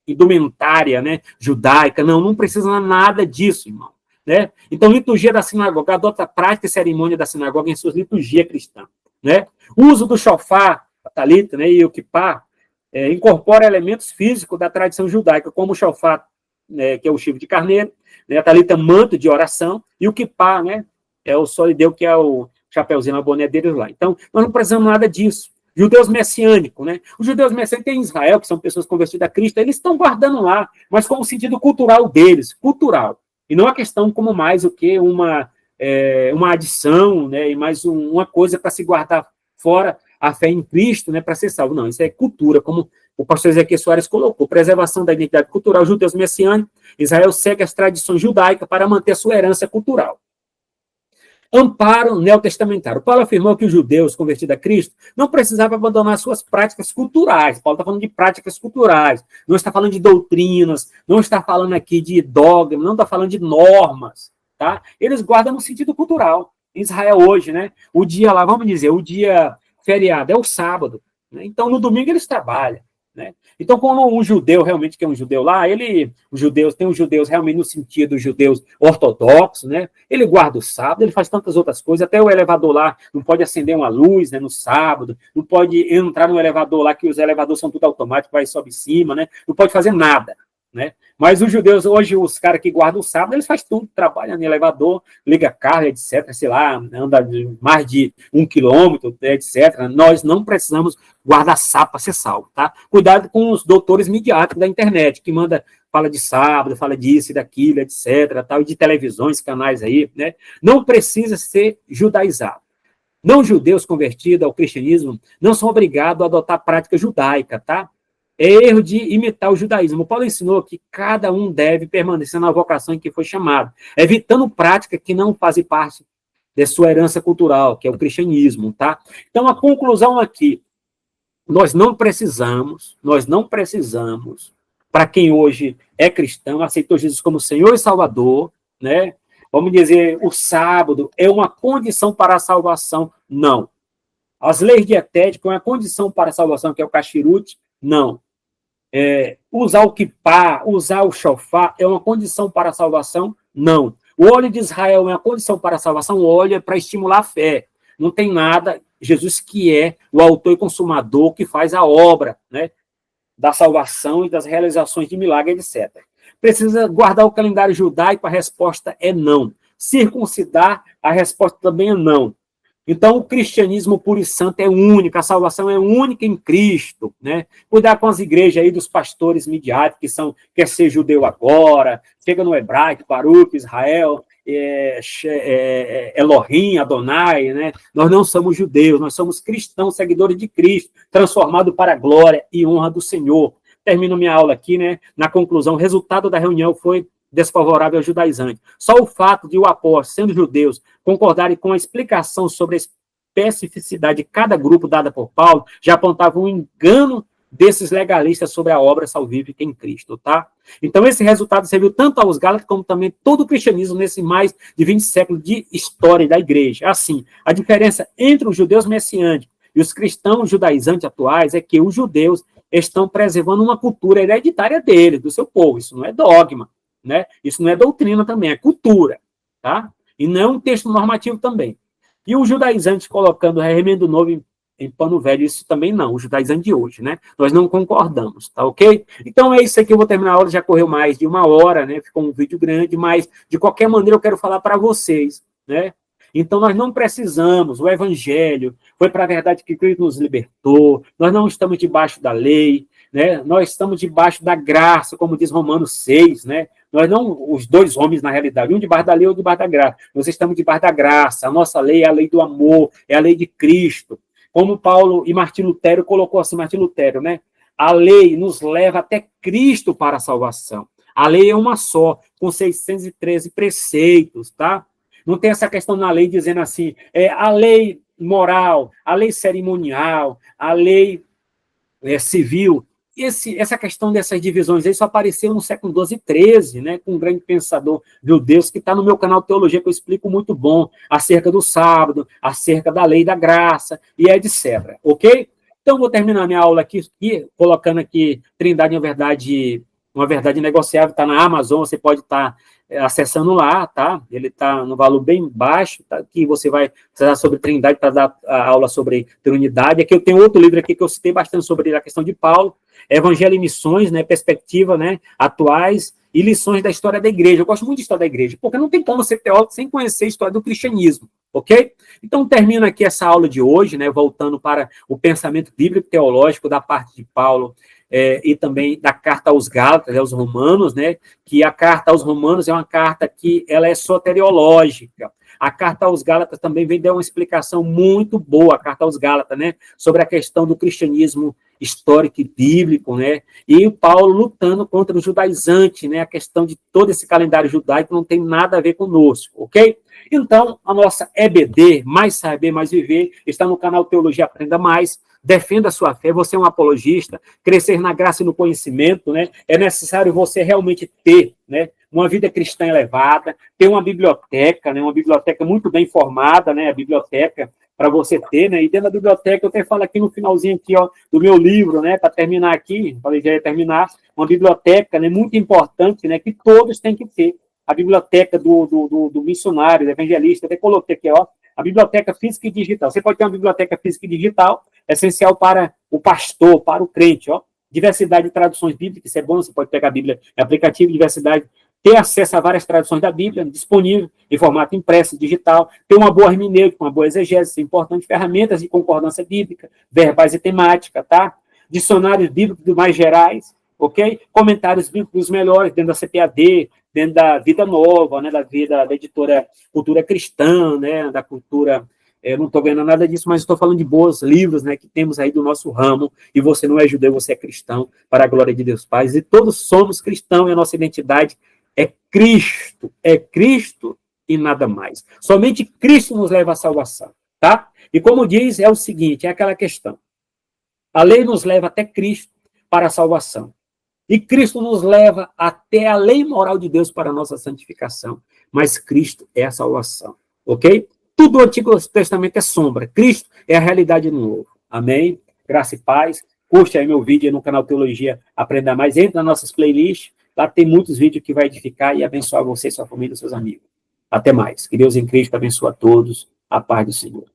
indumentária, né, judaica. Não precisa nada disso, irmão, né? Então, liturgia da sinagoga, adota a prática e cerimônia da sinagoga em suas liturgias cristãs, né? O uso do chofar, a talita, né, e o kippá, incorpora elementos físicos da tradição judaica, como o chofar né, que é o chifre de carneiro, né, a talita, manto de oração, e o kippá, né, é o solideu, que é o chapeuzinho, a boné deles lá. Então, nós não precisamos nada disso. Judeus messiânicos, né? Os judeus messiânicos em Israel, que são pessoas convertidas a Cristo, eles estão guardando lá, mas com o sentido cultural deles, cultural. E não a questão como mais o que uma adição, né? E mais uma coisa para se guardar fora a fé em Cristo, né? Para ser salvo. Não, isso é cultura, como o pastor Ezequiel Soares colocou. Preservação da identidade cultural, judeus messiânicos. Israel segue as tradições judaicas para manter sua herança cultural. Amparo neotestamentário. Paulo afirmou que os judeus convertidos a Cristo não precisavam abandonar suas práticas culturais. Paulo está falando de práticas culturais, não está falando de doutrinas, não está falando aqui de dogma, não está falando de normas, tá? Eles guardam no sentido cultural. Em Israel hoje, né? O dia lá, vamos dizer, o dia feriado é o sábado, né? Então no domingo eles trabalham, né? Então, quando um judeu realmente, que é um judeu lá, os judeus, tem os judeus realmente no sentido dos judeus ortodoxos, né? Ele guarda o sábado, ele faz tantas outras coisas, até o elevador lá não pode acender uma luz, né, no sábado, não pode entrar no elevador lá, que os elevadores são tudo automáticos, vai e sobe em cima, né? Não pode fazer nada, né? Mas os judeus, hoje, os caras que guardam o sábado, eles fazem tudo, trabalham no elevador, liga carro, etc., sei lá, anda mais de 1 quilômetro, etc. Nós não precisamos guardar sábado para ser salvo, tá? Cuidado com os doutores midiáticos da internet, que fala de sábado, fala disso e daquilo, etc., tal, e de televisões, canais aí, né? Não precisa ser judaizado. Não judeus convertidos ao cristianismo não são obrigados a adotar a prática judaica, tá? É erro de imitar o judaísmo. O Paulo ensinou que cada um deve permanecer na vocação em que foi chamado, evitando práticas que não fazem parte de sua herança cultural, que é o cristianismo, tá? Então, a conclusão aqui, nós não precisamos, para quem hoje é cristão, aceitou Jesus como Senhor e Salvador, né? Vamos dizer, o sábado é uma condição para a salvação? Não. As leis dietéticas é uma condição para a salvação, que é o cachirute? Não. Usar o kippá, usar o shofar é uma condição para a salvação? Não. O óleo de Israel é uma condição para a salvação? O óleo é para estimular a fé. Não tem nada, Jesus que é o autor e consumador que faz a obra, né, da salvação e das realizações de milagre, etc. Precisa guardar o calendário judaico? A resposta é não. Circuncidar? A resposta também é não. Então, o cristianismo puro e santo é único, a salvação é única em Cristo, né? Cuidar com as igrejas aí dos pastores midiáticos, quer ser judeu agora, chega no hebraico, Baruch, Israel, Elohim, Adonai, né? Nós não somos judeus, nós somos cristãos, seguidores de Cristo, transformados para a glória e honra do Senhor. Termino minha aula aqui, né? Na conclusão, o resultado da reunião foi desfavorável ao judaizante. Só o fato de o apóstolo, sendo judeus, concordarem com a explicação sobre a especificidade de cada grupo dada por Paulo, já apontava um engano desses legalistas sobre a obra salvífica em Cristo, tá? Então, esse resultado serviu tanto aos Gálatas como também todo o cristianismo nesse mais de 20 séculos de história da igreja. Assim, a diferença entre os judeus messiânicos e os cristãos judaizantes atuais é que os judeus estão preservando uma cultura hereditária deles, do seu povo. Isso não é dogma, né? Isso não é doutrina também, é cultura, tá? E não é um texto normativo também. E o judaizante colocando remendo novo em pano velho, isso também não, o judaizante de hoje, né? Nós não concordamos, tá ok? Então é isso aqui, eu vou terminar a aula, já correu mais de 1 hora, né? Ficou um vídeo grande, mas de qualquer maneira eu quero falar para vocês, né? Então nós não precisamos, o evangelho foi para a verdade que Cristo nos libertou, nós não estamos debaixo da lei, né? Nós estamos debaixo da graça, como diz Romanos 6, né? Nós não, os dois homens, na realidade, um debaixo da lei, outro debaixo da graça. Nós estamos debaixo da graça. A nossa lei é a lei do amor, é a lei de Cristo. Como Paulo e Martim Lutero colocou assim, Martim Lutero, né? A lei nos leva até Cristo para a salvação. A lei é uma só, com 613 preceitos, tá? Não tem essa questão na lei dizendo assim, a lei moral, a lei cerimonial, a lei civil. Essa questão dessas divisões aí só apareceu no século XII e XIII, né, com um grande pensador judeu, que está no meu canal Teologia, que eu explico muito bom, acerca do sábado, acerca da lei da graça, e etc. Ok? Então, vou terminar minha aula aqui colocando aqui Trindade uma verdade negociável, está na Amazon, você pode estar acessando lá, tá? Ele está no valor bem baixo, tá? Que você vai precisar sobre Trindade para dar a aula sobre Trinidade. Aqui eu tenho outro livro aqui que eu citei bastante sobre a questão de Paulo, Evangelho e Missões, né? Perspectiva, né? Atuais e lições da história da igreja. Eu gosto muito de história da igreja, porque não tem como ser teólogo sem conhecer a história do cristianismo, ok? Então, termino aqui essa aula de hoje, né, voltando para o pensamento bíblico teológico da parte de Paulo, e também da carta aos Gálatas, aos Romanos, né, que a carta aos Romanos é uma carta que ela é soteriológica. A carta aos Gálatas também vem dar uma explicação muito boa, a carta aos Gálatas, né, sobre a questão do cristianismo histórico e bíblico, né, e o Paulo lutando contra o judaizante, né, a questão de todo esse calendário judaico não tem nada a ver conosco, ok? Então, a nossa EBD, Mais Saber, Mais Viver, está no canal Teologia Aprenda Mais. Defenda a sua fé, você é um apologista, crescer na graça e no conhecimento, né? É necessário você realmente ter, né, uma vida cristã elevada, ter uma biblioteca, né, uma biblioteca muito bem formada, né, a biblioteca para você ter, né, e dentro da biblioteca, eu até falo aqui no finalzinho aqui, ó, do meu livro, né, para terminar aqui, falei já ia terminar, uma biblioteca, né, muito importante, né, que todos têm que ter, a biblioteca do missionário, do evangelista, até coloquei aqui, ó, a biblioteca física e digital. Você pode ter uma biblioteca física e digital, essencial para o pastor, para o crente, ó. Diversidade de traduções bíblicas, isso é bom, você pode pegar a Bíblia, aplicativo, diversidade, ter acesso a várias traduções da Bíblia, disponível em formato impresso, digital, ter uma boa hermenêutica, uma boa exegese, isso é importante, ferramentas de concordância bíblica, verbais e temática, tá? Dicionários bíblicos mais gerais, ok? Comentários bíblicos melhores dentro da CPAD, dentro da Vida Nova, né, da editora Cultura Cristã, né, da cultura, eu não estou ganhando nada disso, mas estou falando de bons livros, né, que temos aí do nosso ramo, e você não é judeu, você é cristão, para a glória de Deus Pai, e todos somos cristãos, e a nossa identidade é Cristo e nada mais. Somente Cristo nos leva à salvação, tá? E como diz, é o seguinte, é aquela questão, a lei nos leva até Cristo para a salvação. E Cristo nos leva até a lei moral de Deus para a nossa santificação. Mas Cristo é a salvação. Ok? Tudo o Antigo Testamento é sombra. Cristo é a realidade no Novo. Amém? Graça e paz. Curte aí meu vídeo aí no canal Teologia Aprenda Mais. Entre nas nossas playlists. Lá tem muitos vídeos que vai edificar e abençoar você, sua família e seus amigos. Até mais. Que Deus em Cristo abençoe a todos. A paz do Senhor.